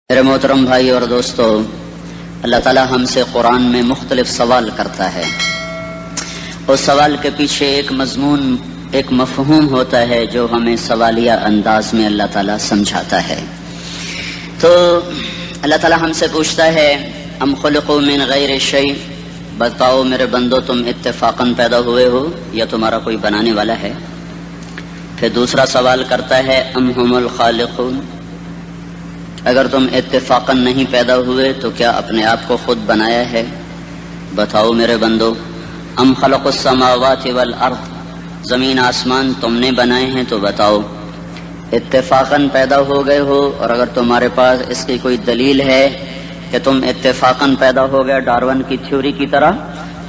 میرے محترم بھائی اور دوستو، اللہ تعالیٰ ہم سے قرآن میں مختلف سوال کرتا ہے. اس سوال کے پیچھے ایک مضمون، ایک مفہوم ہوتا ہے جو ہمیں سوالیہ انداز میں اللہ تعالیٰ سمجھاتا ہے. تو اللہ تعالیٰ ہم سے پوچھتا ہے ام خلقوا من غیر شیء، بتاؤ میرے بندو تم اتفاقاً پیدا ہوئے ہو یا تمہارا کوئی بنانے والا ہے. پھر دوسرا سوال کرتا ہے ام هم الخالقون، اگر تم اتفاقاً نہیں پیدا ہوئے تو کیا اپنے آپ کو خود بنایا ہے؟ بتاؤ میرے بندو. ام خلق السماوات والارض، زمین آسمان تم نے بنائے ہیں تو بتاؤ اتفاقاً پیدا ہو گئے ہو، اور اگر تمہارے پاس اس کی کوئی دلیل ہے کہ تم اتفاقاً پیدا ہو گئے ڈارون کی تھیوری کی طرح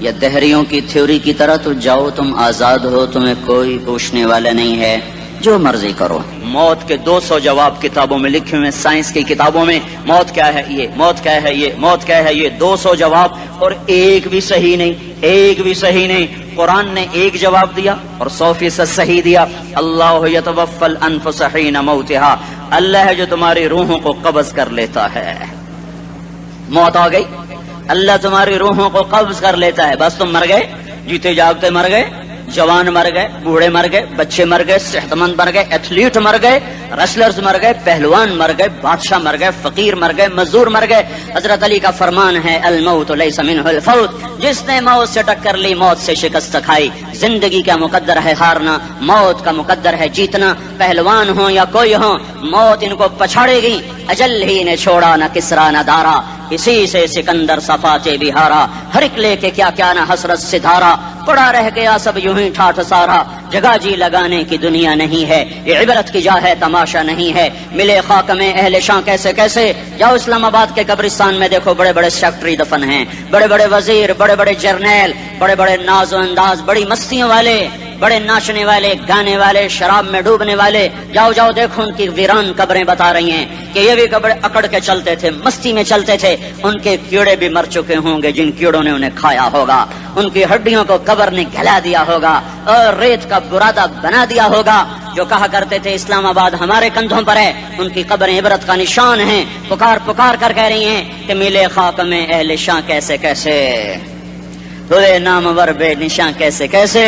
یا دہریوں کی تھیوری کی طرح، تو جاؤ تم آزاد ہو، تمہیں کوئی پوچھنے والا نہیں ہے، جو مرضی کرو. موت کے 200 جواب کتابوں میں لکھے ہوئے، سائنس کی کتابوں میں موت کیا ہے یہ، موت کیا ہے یہ، موت کیا ہے یہ، 200 جواب، اور ایک بھی صحیح نہیں، ایک بھی صحیح نہیں. قرآن نے ایک جواب دیا اور 100% صحیح دیا. اللہ یتوفی الانفس حین موتہا، اللہ ہے جو تمہاری روحوں کو قبض کر لیتا ہے. موت آ گئی، اللہ تمہاری روحوں کو قبض کر لیتا ہے، بس تم مر گئے، جیتے جاگتے مر گئے، جوان مر گئے، بوڑھے مر گئے، بچے مر گئے، صحت مند مر گئے، ایتھلیٹ مر گئے، ریسلرز مر گئے، پہلوان مر گئے، بادشاہ مر گئے، فقیر مر گئے، مزدور مر گئے. حضرت علی کا فرمان ہے الموت لیس منہ الفوت، جس نے موت سے ٹکر لی موت سے شکست کھائی. زندگی کا مقدر ہے ہارنا، موت کا مقدر ہے جیتنا. پہلوان ہوں یا کوئی ہو، موت ان کو پچھاڑے گی. اجل ہی نے چھوڑا نہ کسرا نہ دارا، اسی سے سکندر صفاتے بہارا. ہر ایک لے کے کیا کیا نہ حسرت ستارہ، پڑا رہ گیا سب یوں ہی ٹھاٹھ سارا. جگہ جی لگانے کی دنیا نہیں ہے، یہ عبرت کی جا ہے تماشا نہیں ہے. ملے خاک میں اہل شاں کیسے کیسے، جاؤ اسلام آباد کے قبرستان میں دیکھو، بڑے بڑے سیکٹری دفن ہیں، بڑے بڑے وزیر، بڑے بڑے جرنیل، بڑے بڑے ناز و انداز، بڑی مستیوں والے، بڑے ناچنے والے، گانے والے، شراب میں ڈوبنے والے. جاؤ جاؤ دیکھو ان کی ویران قبریں بتا رہی ہیں کہ یہ بھی قبر اکڑ کے چلتے تھے، مستی میں چلتے تھے. ان کے کیڑے بھی مر چکے ہوں گے جن کیڑوں نے انہیں کھایا ہوگا. ان کی ہڈیوں کو قبر نے گلا دیا ہوگا اور ریت کا برادہ بنا دیا ہوگا. جو کہا کرتے تھے اسلام آباد ہمارے کندھوں پر ہے، ان کی قبریں عبرت کا نشان ہیں. پکار پکار کر کہہ رہی ہیں کہ ملے خاک میں اہل شاں کیسے کیسے، ہوئے نامور بے نشاں کیسے کیسے،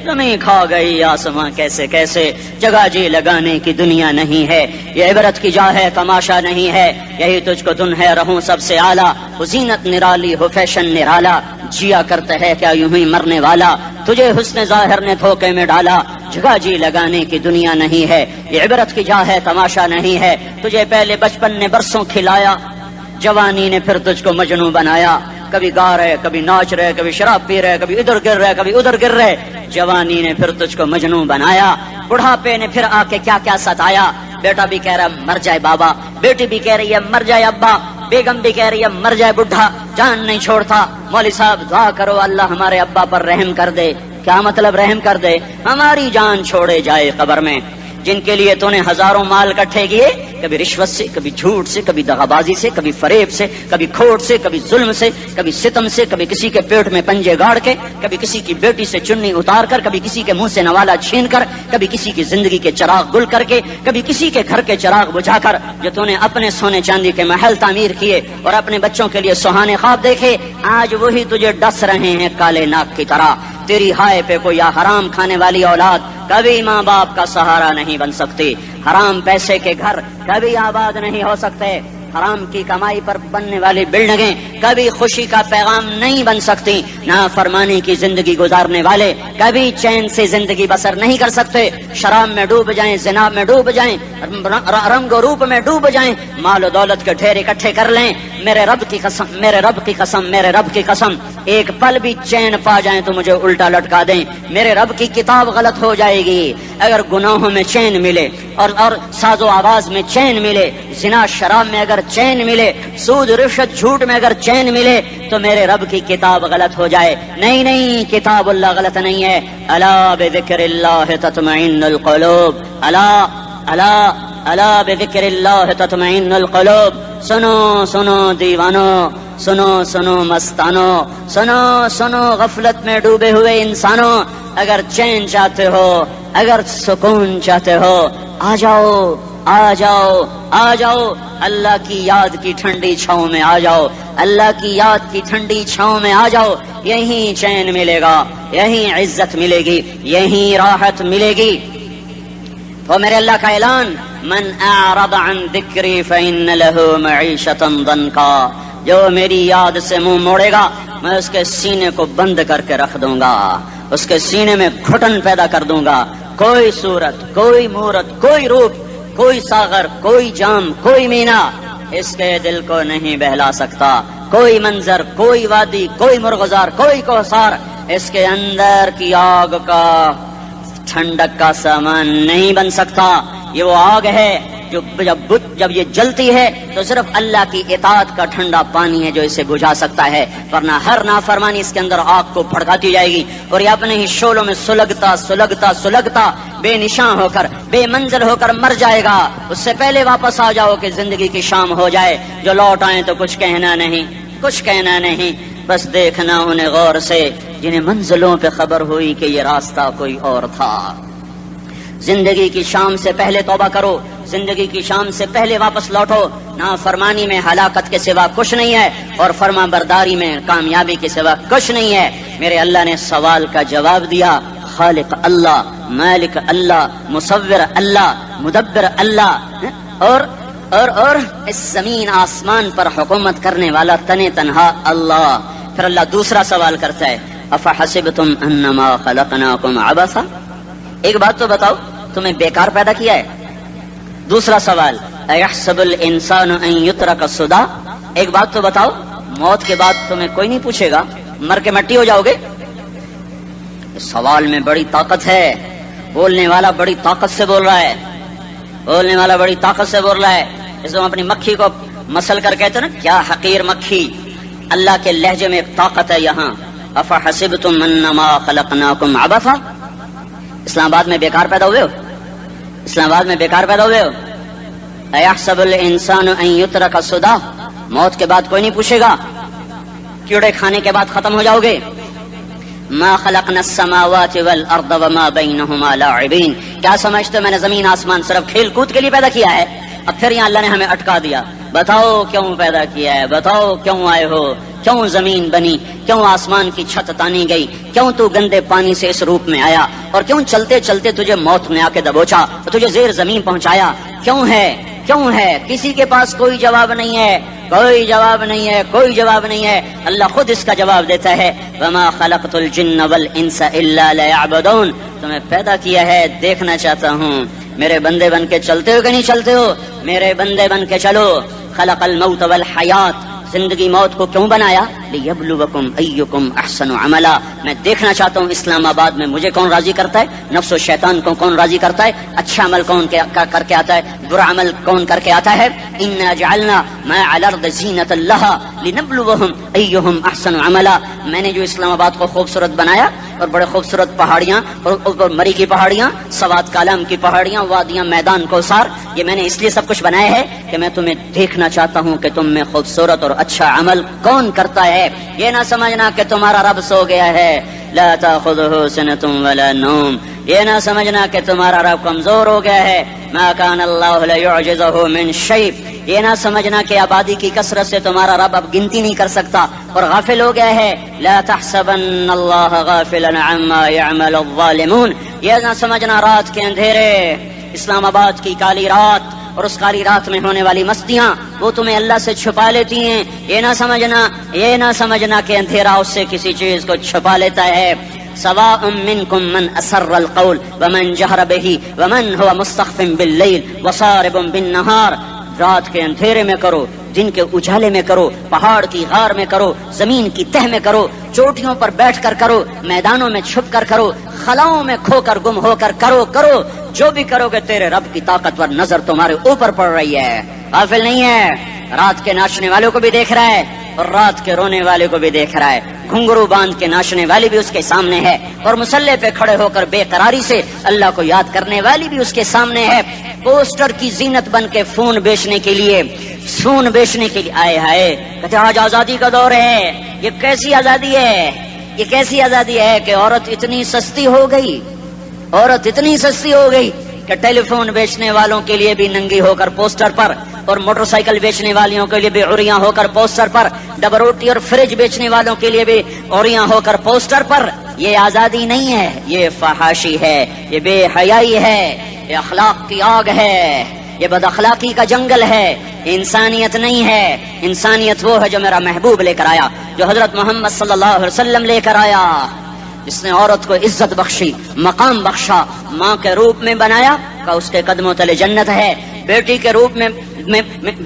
زمین کھا گئی آسماں کیسے کیسے. جگہ جی لگانے کی دنیا نہیں ہے، یہ عبرت کی جا ہے تماشا نہیں ہے. یہی تجھ کو دن ہے رہوں سب سے اعلیٰ، ہو زینت نرالی ہو فیشن نرالا. جیا کرتا ہے کیا یوں ہی مرنے والا، تجھے حسن ظاہر نے دھوکے میں ڈالا. جگہ جی لگانے کی دنیا نہیں ہے، یہ عبرت کی جا ہے تماشا نہیں ہے. تجھے پہلے بچپن نے برسوں کھلایا، جوانی نے پھر تجھ کو مجنوں بنایا. کبھی گا رہے، کبھی ناچ رہے، کبھی شراب پی رہے، کبھی ادھر گر رہے، کبھی ادھر گر رہے. جوانی نے پھر تجھ کو مجنوں بنایا. بڑھاپے نے پھر آ کے کیا کیا ستایا. بیٹا بھی کہہ رہا مر جائے بابا، بیٹی بھی کہہ رہی ہے مر جائے ابا، بیگم بھی کہہ رہی ہے مر جائے بڈھا، جان نہیں چھوڑتا. مولوی صاحب دعا کرو اللہ ہمارے ابا پر رحم کر دے. کیا مطلب رحم کر دے؟ ہماری جان چھوڑے جائے قبر میں. جن کے لیے تو نے ہزاروں مال اکٹھے کیے، کبھی رشوت سے، کبھی جھوٹ سے، کبھی دغابازی سے، کبھی فریب سے، کبھی کھوٹ سے، کبھی ظلم سے، کبھی ستم سے، کبھی کسی کے پیٹ میں پنجے گاڑ کے، کبھی کسی کی بیٹی سے چنی اتار کر، کبھی کسی کے منہ سے نوالا چھین کر، کبھی کسی کی زندگی کے چراغ گل کر کے، کبھی کسی کے گھر کے چراغ بجھا کر. جو تو نے اپنے سونے چاندی کے محل تعمیر کیے اور اپنے بچوں کے لیے سہانے خواب دیکھے، آج وہی تجھے ڈس رہے ہیں کالے ناک کی طرح. تیری ہائے پہ کوئی حرام کھانے والی اولاد کبھی ماں باپ کا سہارا نہیں بن سکتی. حرام پیسے کے گھر کبھی آباد نہیں ہو سکتے. حرام کی کمائی پر بننے والی بلڈنگیں کبھی خوشی کا پیغام نہیں بن سکتی. نافرمانی کی زندگی گزارنے والے کبھی چین سے زندگی بسر نہیں کر سکتے. شراب میں ڈوب جائیں، زنا میں ڈوب جائیں، رنگ و روپ میں ڈوب جائیں، مال و دولت کے ڈھیر اکٹھے کر لیں، میرے رب کی قسم، میرے رب کی قسم، میرے رب کی قسم، ایک پل بھی چین پا جائیں تو مجھے الٹا لٹکا دیں. میرے رب کی کتاب غلط ہو جائے گی. اگر گناہوں میں چین ملے اور ساز و آواز میں چین ملے، زنا شراب میں اگر چین ملے، سود رشوت جھوٹ میں اگر چین ملے، تو میرے رب کی کتاب غلط ہو جائے. نہیں نہیں، کتاب اللہ غلط نہیں ہے. الا بذکر اللہ تطمئن القلوب، الا الا الا بذکر اللہ تطمئن القلوب. سنو سنو دیوانو، سنو سنو مستانو، سنو سنو غفلت میں ڈوبے ہوئے انسانوں. اگر چین چاہتے ہو، اگر سکون چاہتے ہو، آ جاؤ آ جاؤ آ جاؤ اللہ کی یاد کی ٹھنڈی چھاؤں میں آ جاؤ، اللہ کی یاد کی ٹھنڈی چھاؤں میں آ جاؤ، یہیں چین ملے گا، یہیں عزت ملے گی، یہیں راحت ملے گی۔ تو میرے اللہ کا اعلان، من اعرض عن ذکری فإن له معیشۃ ضنکا، جو میری یاد سے منہ موڑے گا میں اس کے سینے کو بند کر کے رکھ دوں گا، اس کے سینے میں گھٹن پیدا کر دوں گا۔ کوئی صورت، کوئی مورت، کوئی روپ، کوئی ساغر، کوئی جام، کوئی مینا اس کے دل کو نہیں بہلا سکتا، کوئی منظر، کوئی وادی، کوئی مرغزار، کوئی کوثر اس کے اندر کی آگ کا ٹھنڈک کا سامان نہیں بن سکتا۔ یہ وہ آگ ہے جو جب یہ جلتی ہے تو صرف اللہ کی اطاعت کا ٹھنڈا پانی ہے جو اسے بجھا سکتا ہے، ورنہ ہر نافرمانی اس کے اندر آگ کو بھڑکاتی جائے گی اور یہ اپنے ہی شعلوں میں سلگتا سلگتا سلگتا بے نشاں ہو کر، بے منزل ہو کر مر جائے گا۔ اس سے پہلے واپس آ جاؤ کہ زندگی کی شام ہو جائے، جو لوٹ آئیں تو کچھ کہنا نہیں، کچھ کہنا نہیں، بس دیکھنا انہیں غور سے جنہیں منزلوں پہ خبر ہوئی کہ یہ راستہ کوئی اور تھا۔ زندگی کی شام سے پہلے توبہ کرو، زندگی کی شام سے پہلے واپس لوٹو۔ نافرمانی میں ہلاکت کے سوا کچھ نہیں ہے اور فرما برداری میں کامیابی کے سوا کچھ نہیں ہے۔ میرے اللہ نے سوال کا جواب دیا، خالق اللہ، مالک اللہ، مصور اللہ، مدبر اللہ، اور اس زمین آسمان پر حکومت کرنے والا تنے تنہا اللہ۔ پھر اللہ دوسرا سوال کرتا ہے، افحسبتم انما خلقناکم عبثا، ایک بات تو بتاؤ تمہیں بیکار پیدا کیا ہے؟ دوسرا سوال، ایحسب الانسان ان یترک سدی، ایک بات تو بتاؤ موت کے بعد تمہیں کوئی نہیں پوچھے گا، مر کے مٹی ہو جاؤ گے؟ سوال میں بڑی طاقت ہے، بولنے والا بڑی طاقت سے بول رہا ہے، بولنے والا بڑی طاقت سے بول رہا ہے۔ اس کو اپنی مکھی کو مسل کر کہتے نا، کیا حقیر مکھی، اللہ کے لہجے میں ایک طاقت ہے یہاں۔ افحسبتم انما خلقناکم عبثا، اسلام آباد میں بیکار پیدا ہوئے ہو؟ اسلام آباد میں بیکار پیدا ہوئے ہو؟ ایحسب الانسان ان یترک سدی، موت کے بعد کوئی نہیں پوچھے گا، کیڑے کھانے کے بعد ختم ہو جاؤ گے۔ ما خلقنا السماوات والارض وما بینہما لاعبین، کیا سمجھتے ہو میں نے زمین آسمان صرف کھیل کود کے لیے پیدا کیا ہے؟ اب پھر یہاں اللہ نے ہمیں اٹکا دیا، بتاؤ کیوں پیدا کیا ہے، بتاؤ کیوں آئے ہو، کیوں زمین بنی، کیوں آسمان کی چھت تانی گئی، کیوں تو گندے پانی سے اس روپ میں آیا، اور کیوں چلتے چلتے تجھے موت نے آ کے دبوچا اور تجھے زیر زمین پہنچایا، کیوں ہے، کیوں ہے؟ کسی کے پاس کوئی جواب نہیں ہے، کوئی جواب نہیں ہے، کوئی جواب نہیں ہے، اللہ خود اس کا جواب دیتا ہے، وما خلقت الجن والانس الا لیعبدون، تمہیں پیدا کیا ہے دیکھنا چاہتا ہوں میرے بندے بن کے چلتے ہو کہ نہیں چلتے ہو، میرے بندے بن کے چلو۔ خلق الموت والحیات، زندگی موت کو کیوں بنایا؟ لیبلوکم ایکم احسن عملا، میں دیکھنا چاہتا ہوں اسلام آباد میں مجھے کون راضی کرتا ہے، نفس و شیطان کو کون راضی کرتا ہے، اچھا عمل کون کر کے آتا ہے، برا عمل کون کر کے آتا ہے۔ انا جعلنا ما علی الارض زینۃ لها لنبلوہم ایہم احسن عملا، میں نے جو اسلام آباد کو خوبصورت بنایا اور بڑے خوبصورت پہاڑیاں اور اوپر مری کی پہاڑیاں، سوات کالام کی پہاڑیاں، وادیاں، میدان کوثر، یہ میں نے اس لیے سب کچھ بنایا ہے کہ میں تمہیں دیکھنا چاہتا ہوں کہ تم میں خوبصورت اور اچھا عمل کون کرتا ہے۔ یہ نہ سمجھنا کہ تمہارا رب سو گیا ہے، لا تاخذہ سنۃ ولا نوم، یہ نہ سمجھنا کہ تمہارا رب کمزور ہو گیا ہے، ما کان اللہ لیعجزہ من شیء، یہ نہ سمجھنا کہ آبادی کی کثرت سے تمہارا رب اب گنتی نہیں کر سکتا اور غافل ہو گیا ہے، لا تحسبن اللہ غافلا عما يعمل الظالمون، یہ نہ سمجھنا رات کے اندھیرے، اسلام آباد کی کالی رات اور اس کالی رات میں ہونے والی مستیاں وہ تمہیں اللہ سے چھپا لیتی ہیں، یہ نہ سمجھنا کہ اندھیرا اس سے کسی چیز کو چھپا لیتا ہے۔ سواء منکم من اسر القول ومن جہر به ومن هو مستخف باللیل وصارب بالنہار، رات کے اندھیرے میں کرو، دن کے اجالے میں کرو، پہاڑ کی غار میں کرو، زمین کی تہ میں کرو، چوٹیوں پر بیٹھ کر کرو، میدانوں میں چھپ کر کرو، خلاؤں میں کھو کر گم ہو کر کرو، جو بھی کرو گے تیرے رب کی طاقتور نظر تمہارے اوپر پڑ رہی ہے، غافل نہیں ہے، رات کے ناچنے والوں کو بھی دیکھ رہا ہے اور رات کے رونے والے کو بھی دیکھ رہا ہے، گھنگرو باندھ کے ناچنے والی بھی اس کے سامنے ہے اور مسلح پہ کھڑے ہو کر بے قراری سے اللہ کو یاد کرنے والی بھی اس کے سامنے ہے۔ پوسٹر کی زینت بن کے فون بیچنے کے لیے آئے ہائے کہتے آج آزادی کا دور ہے، یہ کیسی آزادی ہے، یہ کیسی آزادی ہے کہ عورت اتنی سستی ہو گئی کہ ٹیلی فون بیچنے والوں کے لیے بھی ننگی ہو کر پوسٹر پر، اور موٹر سائیکل بیچنے والیوں کے لیے بھی عریاں ہو کر پوسٹر پر، ڈبل روٹی اور فریج بیچنے والوں کے لیے بھی عریاں ہو کر پوسٹر پر. یہ آزادی نہیں ہے، یہ فحاشی ہے، یہ بے حیائی ہے، یہ اخلاق کی آگ ہے، یہ بد اخلاقی کا جنگل ہے. انسانیت نہیں ہے. انسانیت وہ ہے جو میرا محبوب لے کر آیا، جو حضرت محمد صلی اللہ علیہ وسلم لے کر آیا، جس نے عورت کو عزت بخشی، مقام بخشا، ماں کے روپ میں بنایا کہ اس کے قدموں تلے جنت ہے. بیٹی کے روپ میں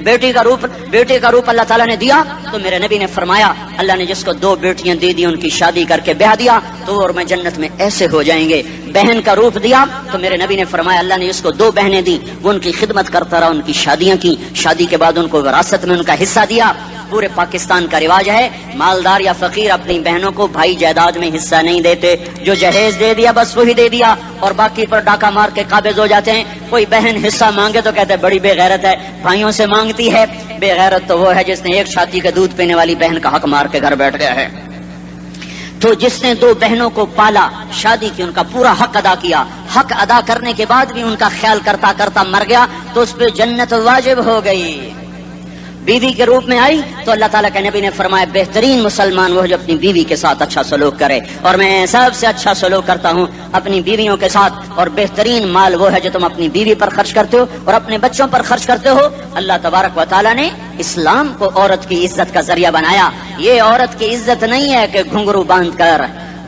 بیٹی کا روپ اللہ تعالیٰ نے دیا تو میرے نبی نے فرمایا اللہ نے جس کو 2 بیٹیاں دے دی ان کی شادی کر کے بیاہ دیا تو اور میں جنت میں ایسے ہو جائیں گے. بہن کا روپ دیا تو میرے نبی نے فرمایا اللہ نے جس کو 2 بہنیں دی وہ ان کی خدمت کرتا رہا، ان کی شادیاں کی، شادی کے بعد ان کو وراثت میں ان کا حصہ دیا. پورے پاکستان کا رواج ہے مالدار یا فقیر اپنی بہنوں کو بھائی جائیداد میں حصہ نہیں دیتے، جو جہیز دے دیا بس وہی دے دیا اور باقی پر ڈاکہ مار کے قابض ہو جاتے ہیں. کوئی بہن حصہ مانگے تو کہتے ہیں بڑی بے غیرت ہے، بھائیوں سے مانگتی ہے. بے غیرت تو وہ ہے جس نے ایک چھاتی کا دودھ پینے والی بہن کا حق مار کے گھر بیٹھ گیا ہے. تو جس نے 2 بہنوں کو پالا، شادی کی، ان کا پورا حق ادا کیا، حق ادا کرنے کے بعد بھی ان کا خیال کرتا کرتا مر گیا تو اس پہ جنت واجب ہو گئی. بیوی کے روپ میں آئی تو اللہ تعالیٰ کے نبی نے فرمایا بہترین مسلمان وہ جو اپنی بیوی کے ساتھ اچھا سلوک کرے، اور میں سب سے اچھا سلوک کرتا ہوں اپنی بیویوں کے ساتھ. اور بہترین مال وہ ہے جو تم اپنی بیوی پر خرچ کرتے ہو اور اپنے بچوں پر خرچ کرتے ہو. اللہ تبارک و تعالیٰ نے اسلام کو عورت کی عزت کا ذریعہ بنایا. یہ عورت کی عزت نہیں ہے کہ گھنگرو باندھ کر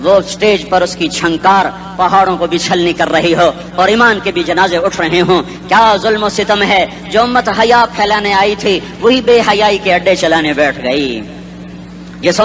وہ اسٹیج پر اس کی چھنکار پہاڑوں کو بھی چھلنی کر رہی ہو اور ایمان کے بھی جنازے اٹھ رہے ہوں. کیا ظلم و ستم ہے. جو امت حیا پھیلانے آئی تھی وہی بے حیائی کے اڈے چلانے بیٹھ گئی. جس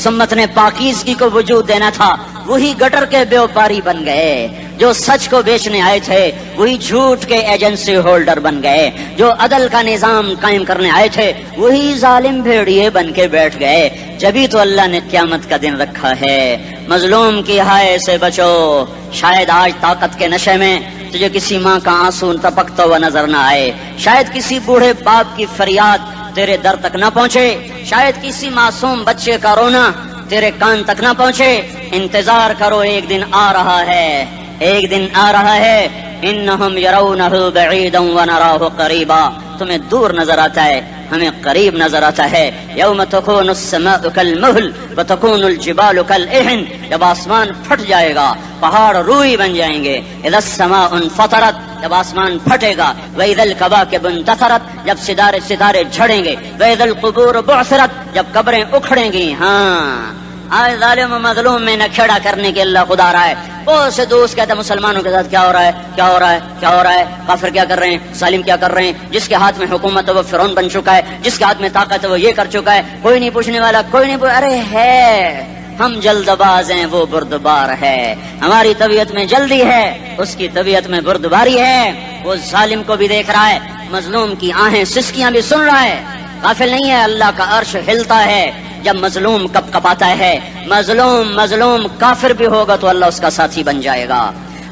امت نے پاکیزگی کو وجود دینا تھا وہی گٹر کے بیوپاری بن گئے. جو سچ کو بیچنے آئے تھے وہی جھوٹ کے ایجنسی ہولڈر بن گئے. جو عدل کا نظام قائم کرنے آئے تھے وہی ظالم بھیڑیے بن کے بیٹھ گئے. جبھی تو اللہ نے قیامت کا دن رکھا ہے. مظلوم کی ہائے سے بچو. شاید آج طاقت کے نشے میں تجھے کسی ماں کا آنسو ٹپکتا ہوا نظر نہ آئے، شاید کسی بوڑھے باپ کی فریاد تیرے در تک نہ پہنچے، شاید کسی معصوم بچے کا رونا تیرے کان تک نہ پہنچے. انتظار کرو، ایک دن آ رہا ہے، ایک دن آ رہا ہے. انہم یرونہ بعیدا ونراہ قریبا. تمہیں دور نظر آتا ہے، ہمیں قریب نظر آتا ہے. یوم تکون السماء کالمہل وتکون الجبال کالعہن. جب آسمان پھٹ جائے گا پہاڑ روئی بن جائیں گے. اذا السماء انفطرت. جب آسمان پھٹے گا. واذا الکواکب انتثرت. جب ستارے جھڑیں گے. واذا القبور بعثرت. جب قبریں اکھڑیں گی. ہاں آج ظالم و مظلوم میں نہ کھیڑا کرنے کے اللہ خدا رہا ہے. بہت سے دوست کہتے ہیں مسلمانوں کے ساتھ کیا ہو رہا ہے، کیا ہو رہا ہے، کیا ہو رہا ہے، کافر کیا کر رہے ہیں، ظالم کیا کر رہے ہیں. جس کے ہاتھ میں حکومت ہے وہ فرعون بن چکا ہے، جس کے ہاتھ میں طاقت ہے وہ یہ کر چکا ہے. کوئی نہیں پوچھنے والا، کوئی نہیں ارے ہے ہم جلد باز ہیں، وہ بردبار ہے. ہماری طبیعت میں جلدی ہے، اس کی طبیعت میں بردباری ہے. وہ ظالم کو بھی دیکھ رہا ہے، مظلوم کی آہیں سسکیاں بھی سن رہا ہے. غافل نہیں ہے. اللہ کا عرش ہلتا ہے جب مظلوم کپ کپاتا ہے. مظلوم کافر بھی ہوگا تو اللہ اس کا ساتھی بن جائے گا.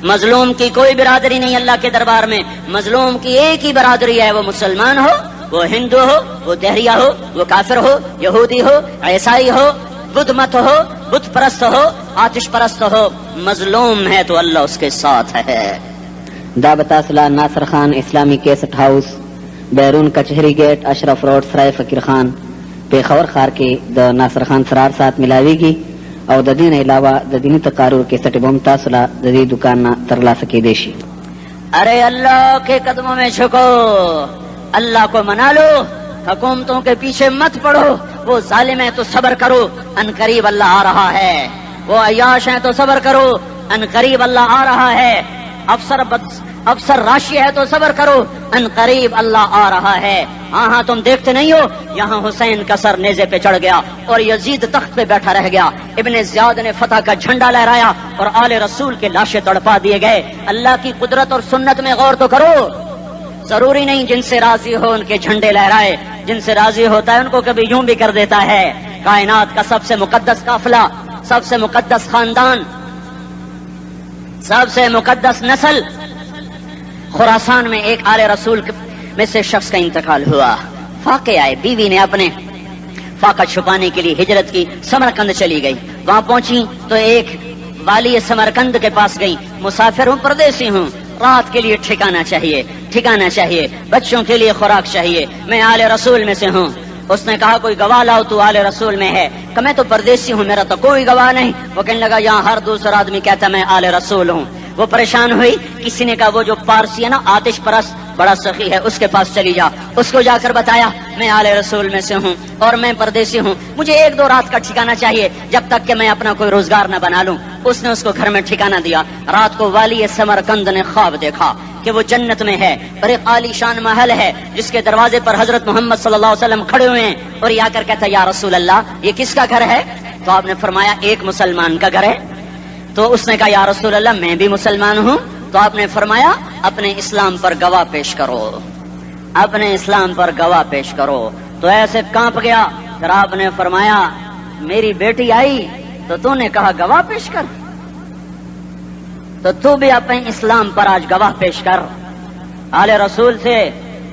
مظلوم کی کوئی برادری نہیں اللہ کے دربار میں. مظلوم کی ایک ہی برادری ہے، وہ مسلمان ہو، وہ ہندو ہو، وہ دہریہ ہو، وہ کافر ہو، یہودی ہو، عیسائی ہو، بدھ مت ہو، بت پرست ہو، آتش پرست ہو. مظلوم ہے تو اللہ اس کے ساتھ ہے. دا بتاصلہ ناصر خان اسلامی کیسٹ ہاؤس، بیرون کچہری گیٹ، اشرف روڈ، سرائے فقیر خان، پیښور ښار کې د ناصر خان سرار سات ملاویږي او د دې نه علاوه د دیني تقارر کیسټ به هم تاسو له د دې دکان نه ترلاسه کیدی شي. ارے اللہ کے قدموں میں جھکو، اللہ کو منا لو، حکومتوں کے پیچھے مت پڑو. وہ ظالم ہے تو صبر کرو، ان قریب اللہ آ رہا ہے. وہ عیاش ہیں تو صبر کرو، ان قریب اللہ آ رہا ہے. افسر راشی ہے تو صبر کرو، ان قریب اللہ آ رہا ہے. ہاں تم دیکھتے نہیں ہو یہاں حسین کا سر نیزے پہ چڑھ گیا اور یزید تخت پہ بیٹھا رہ گیا. ابن زیاد نے فتح کا جھنڈا لہرایا اور آل رسول کے لاشیں تڑپا دیے گئے. اللہ کی قدرت اور سنت میں غور تو کرو. ضروری نہیں جن سے راضی ہو ان کے جھنڈے لہرائے، جن سے راضی ہوتا ہے ان کو کبھی یوں بھی کر دیتا ہے. کائنات کا سب سے مقدس قافلہ، سب سے مقدس خاندان، سب سے مقدس نسل، خراسان میں ایک آل رسول میں سے شخص کا انتقال ہوا. فاقے آئے، بیوی نے اپنے فاقہ چھپانے کے لیے ہجرت کی، سمرقند چلی گئی. وہاں پہنچی تو ایک والی سمرقند کے پاس گئی. مسافر ہوں، پردیسی ہوں، رات کے لیے ٹھکانا چاہیے، بچوں کے لیے خوراک چاہیے. میں آل رسول میں سے ہوں. اس نے کہا کوئی گواہ لاؤ، تو آل رسول میں ہے. کہ میں تو پردیسی ہوں، میرا تو کوئی گواہ نہیں. وہ کہنے لگا یہاں ہر دوسرا آدمی کہتا میں آل رسول ہوں. وہ پریشان ہوئی. کسی نے کہا وہ جو پارسی ہے نا آتش پرست بڑا سخی ہے، اس کے پاس چلی جا. اس کو جا کر بتایا میں آل رسول میں سے ہوں اور میں پردیسی ہوں، مجھے 1-2 رات کا ٹھکانہ چاہیے جب تک کہ میں اپنا کوئی روزگار نہ بنا لوں. اس نے اس کو گھر میں ٹھکانہ دیا. رات کو والی سمرقند نے خواب دیکھا کہ وہ جنت میں ہے اور ایک عالی شان محل ہے جس کے دروازے پر حضرت محمد صلی اللہ علیہ وسلم کھڑے ہوئے ہیں. اور یہ آ کر کہتا یا رسول اللہ یہ کس کا گھر ہے؟ تو آپ نے فرمایا ایک مسلمان کا گھر ہے. تو اس نے کہا یا رسول اللہ میں بھی مسلمان ہوں. تو آپ نے فرمایا اپنے اسلام پر گواہ پیش کرو، اپنے اسلام پر گواہ پیش کرو. تو ایسے کانپ گیا. پھر آپ نے فرمایا میری بیٹی آئی تو تو نے کہا گواہ پیش کر، تو تو بھی اپنے اسلام پر آج گواہ پیش کر. آل رسول سے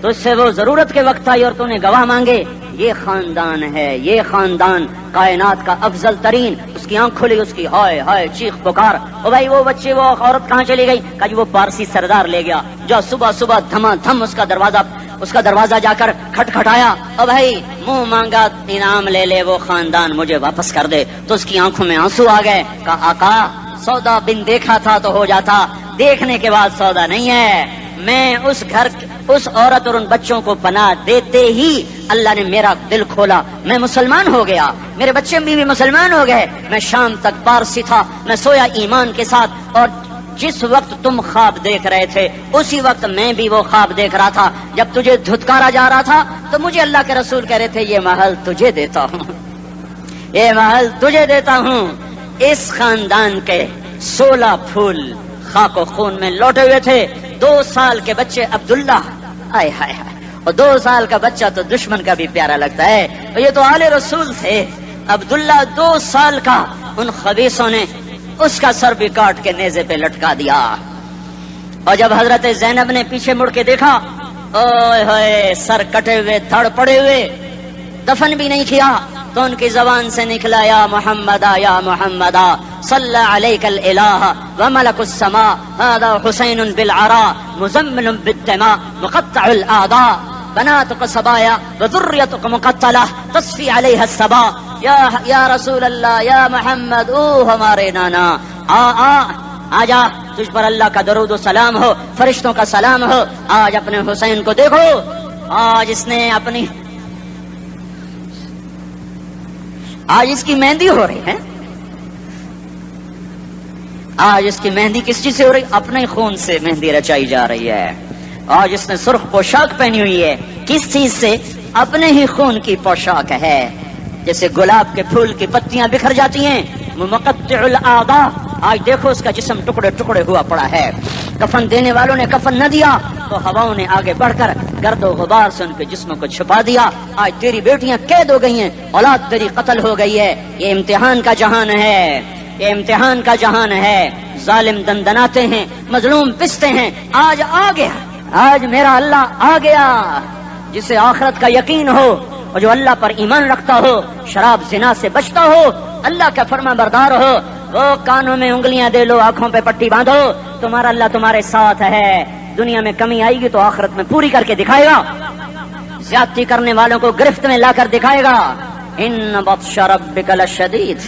تجھ سے وہ ضرورت کے وقت آئی اور تو نے گواہ مانگے. یہ خاندان ہے، یہ خاندان کائنات کا افضل ترین. اس کی آنکھ کھلی، اس کی ہائے ہائے چیخ پکار. او بھائی وہ بچے وہ عورت کہاں چلی گئی؟ کہ وہ پارسی سردار لے گیا جو صبح صبح دھما دھم اس کا دروازہ جا کر کھٹکھٹایا. او بھائی منہ مانگا انعام لے لے، وہ خاندان مجھے واپس کر دے. تو اس کی آنکھوں میں آنسو آ گئے. کہا آقا سودا بن دیکھا تھا تو ہو جاتا، دیکھنے کے بعد سودا نہیں ہے. میں اس گھر اس عورت اور ان بچوں کو پناہ دیتے ہی اللہ نے میرا دل کھولا، میں مسلمان ہو گیا، میرے بچے بھی مسلمان ہو گئے. میں شام تک پارسی تھا، میں سویا ایمان کے ساتھ. اور جس وقت تم خواب دیکھ رہے تھے اسی وقت میں بھی وہ خواب دیکھ رہا تھا. جب تجھے دھتکارا جا رہا تھا تو مجھے اللہ کے رسول کہہ رہے تھے یہ محل تجھے دیتا ہوں، یہ محل تجھے دیتا ہوں. اس خاندان کے 16 پھول خاک و خون میں لوٹے ہوئے تھے. 2 سال کے بچے عبداللہ، آئے ہائے ہائے، اور 2 سال کا بچہ تو دشمن کا بھی پیارا لگتا ہے. اور یہ تو آل رسول تھے. عبداللہ 2 سال کا، ان خبیثوں نے اس کا سر بھی کاٹ کے نیزے پہ لٹکا دیا. اور جب حضرت زینب نے پیچھے مڑ کے دیکھا، اوئے ہوئے سر کٹے ہوئے، دھڑ پڑے ہوئے، دفن بھی نہیں کیا. تو ان کی زبان سے نکلا یا محمدا یا محمدا صلی علیک الالہ وملک السماء هذا حسین بالعراء مزمل بالدماء مقطع الاعضاء بناتك صبايا وذريتك مقتلہ تصفی علیہ الصبا. یا رسول اللہ یا محمد او ہمارے نانا آ جا، تجھ پر اللہ کا درود و سلام ہو، فرشتوں کا سلام ہو. آج اپنے حسین کو دیکھو، آج اس کی مہندی ہو رہی ہے. آج اس کی مہندی کس چیز سے ہو رہی؟ اپنے خون سے مہندی رچائی جا رہی ہے. آج اس نے سرخ پوشاک پہنی ہوئی ہے، کس چیز سے؟ اپنے ہی خون کی پوشاک ہے. جیسے گلاب کے پھول کی پتیاں بکھر جاتی ہیں، مقطع الاعضاء. آج دیکھو اس کا جسم ٹکڑے ٹکڑے ہوا پڑا ہے. کفن دینے والوں نے کفن نہ دیا تو ہواؤں نے آگے بڑھ کر گرد و غبار سے ان کے جسموں کو چھپا دیا. آج تیری بیٹیاں قید ہو گئی ہیں، اولاد تیری قتل ہو گئی ہے. یہ امتحان کا جہان ہے، یہ امتحان کا جہان ہے. ظالم دندناتے ہیں، مظلوم پستے ہیں. آج آ گیا، آج میرا اللہ آ گیا. جسے آخرت کا یقین ہو اور جو اللہ پر ایمان رکھتا ہو، شراب زنا سے بچتا ہو، اللہ کا فرما بردار ہو، وہ کانوں میں انگلیاں دے لو، آنکھوں پہ پٹی باندھو، تمہارا اللہ تمہارے ساتھ ہے. دنیا میں کمی آئے گی تو آخرت میں پوری کر کے دکھائے گا. زیادتی کرنے والوں کو گرفت میں لا کر دکھائے گا. ان بطش ربک لشدید،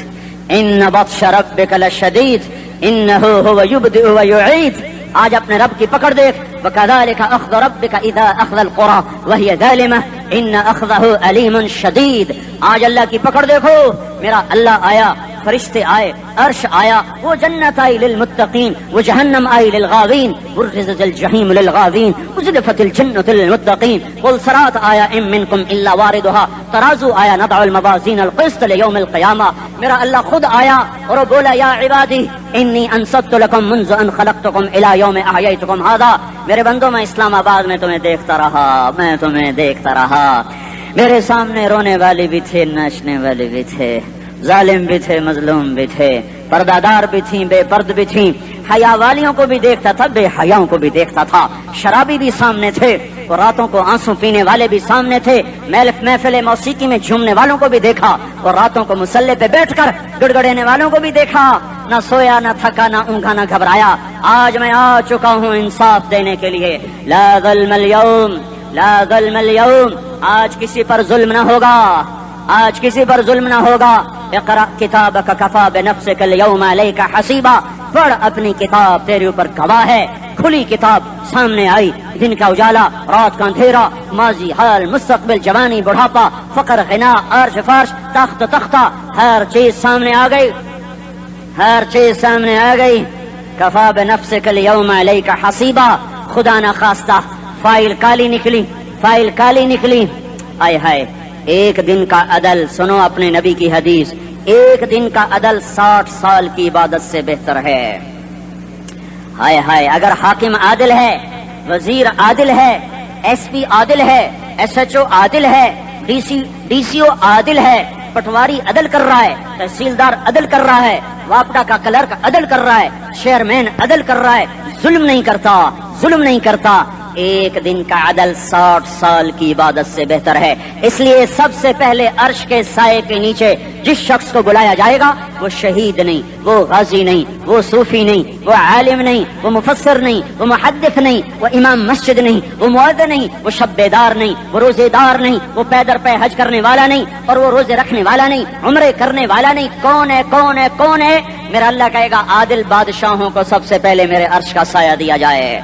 ان بطش ربک لشدید انہ هو یبدئ و یعید. آج اپنے رب کی پکڑ دیکھ. وکذالک اخذ ربک اذا اخذ القرى وهي ظالمہ ان اخذہ علیم شدید. آج اللہ کی پکڑ دیکھو. میرا اللہ آیا، فرشتے آئے، عرش آیا، وہ جنت آئی للمتقین، وہ جہنم آئی للغاوین، برزت الجحیم للغاوین، ازلفت الجنۃ للمتقین. قل صراط آیا ام منکم الا واردها، ترازو آیا نضع الموازین القسط لیوم القیامہ. میرا اللہ خود آیا اور وہ بولا یا عبادی انی انصت لکم منذ ان خلقتکم الی یوم احییتکم ھذا. میرے بندوں میں اسلام آباد میں تمہیں دیکھتا رہا، میں تمہیں دیکھتا رہا. میرے سامنے رونے والے بھی تھے، ناچنے والے بھی تھے، ظالم بھی تھے، مظلوم بھی تھے، پردہ دار بھی تھیں، بے پرد بھی تھیں. حیا والیوں کو بھی دیکھتا تھا، بے حیاؤں کو بھی دیکھتا تھا. شرابی بھی سامنے تھے اور راتوں کو آنسو پینے والے بھی سامنے تھے. محفل موسیقی میں جھومنے والوں کو بھی دیکھا اور راتوں کو مسلح پہ بیٹھ کر گڑگڑانے والوں کو بھی دیکھا. نہ سویا نہ تھکا نہ اونگا نہ گھبرایا. آج میں آ چکا ہوں انصاف دینے کے لیے. لا ظلم اليوم لا ظلم اليوم. آج کسی پر ظلم نہ ہوگا, آج کسی پر ظلم نہ ہوگا. اقرأ کتابک کفا بنفسک اليوم علیک حسیبا. پڑھ اپنی کتاب, تیرے اوپر گواہ ہے. کھلی کتاب سامنے آئی, دن کا اجالا, رات کا اندھیرا, ماضی, حال, مستقبل, جوانی, بڑھاپا, فقر, غنا, عرش, فرش, تخت, تختہ, ہر چیز سامنے آ گئی, ہر چیز سامنے آ گئی. کفا بنفسک اليوم علیک حسیبا. خدا نہ خواستہ فائل کالی نکلی, فائل کالی نکلی. آئے ہائے, ایک دن کا عدل, سنو اپنے نبی کی حدیث, ایک دن کا عدل 60 سال کی عبادت سے بہتر ہے. ہائے ہائے, اگر حاکم عادل ہے, وزیر عادل ہے, ایس پی عادل ہے, ایس ایچ او عادل ہے, ڈی سی او عادل ہے, پٹواری عدل کر رہا ہے, تحصیلدار عدل کر رہا ہے, واپڈا کا کلرک عدل کر رہا ہے, چیئرمین عدل کر رہا ہے, ظلم نہیں کرتا, ظلم نہیں کرتا, ایک دن کا عدل 60 سال کی عبادت سے بہتر ہے. اس لیے سب سے پہلے عرش کے سائے کے نیچے جس شخص کو بلایا جائے گا وہ شہید نہیں, وہ غازی نہیں, وہ صوفی نہیں, وہ عالم نہیں, وہ مفسر نہیں, وہ محدث نہیں, وہ امام مسجد نہیں, وہ مؤذن نہیں, وہ شب بیدار نہیں, وہ روزے دار نہیں, وہ پیدر پہ حج کرنے والا نہیں, اور وہ روزے رکھنے والا نہیں, عمرے کرنے والا نہیں. کون ہے, کون ہے, کون ہے؟ میرا اللہ کہے گا عادل بادشاہوں کو سب سے پہلے میرے عرش کا سایہ دیا جائے.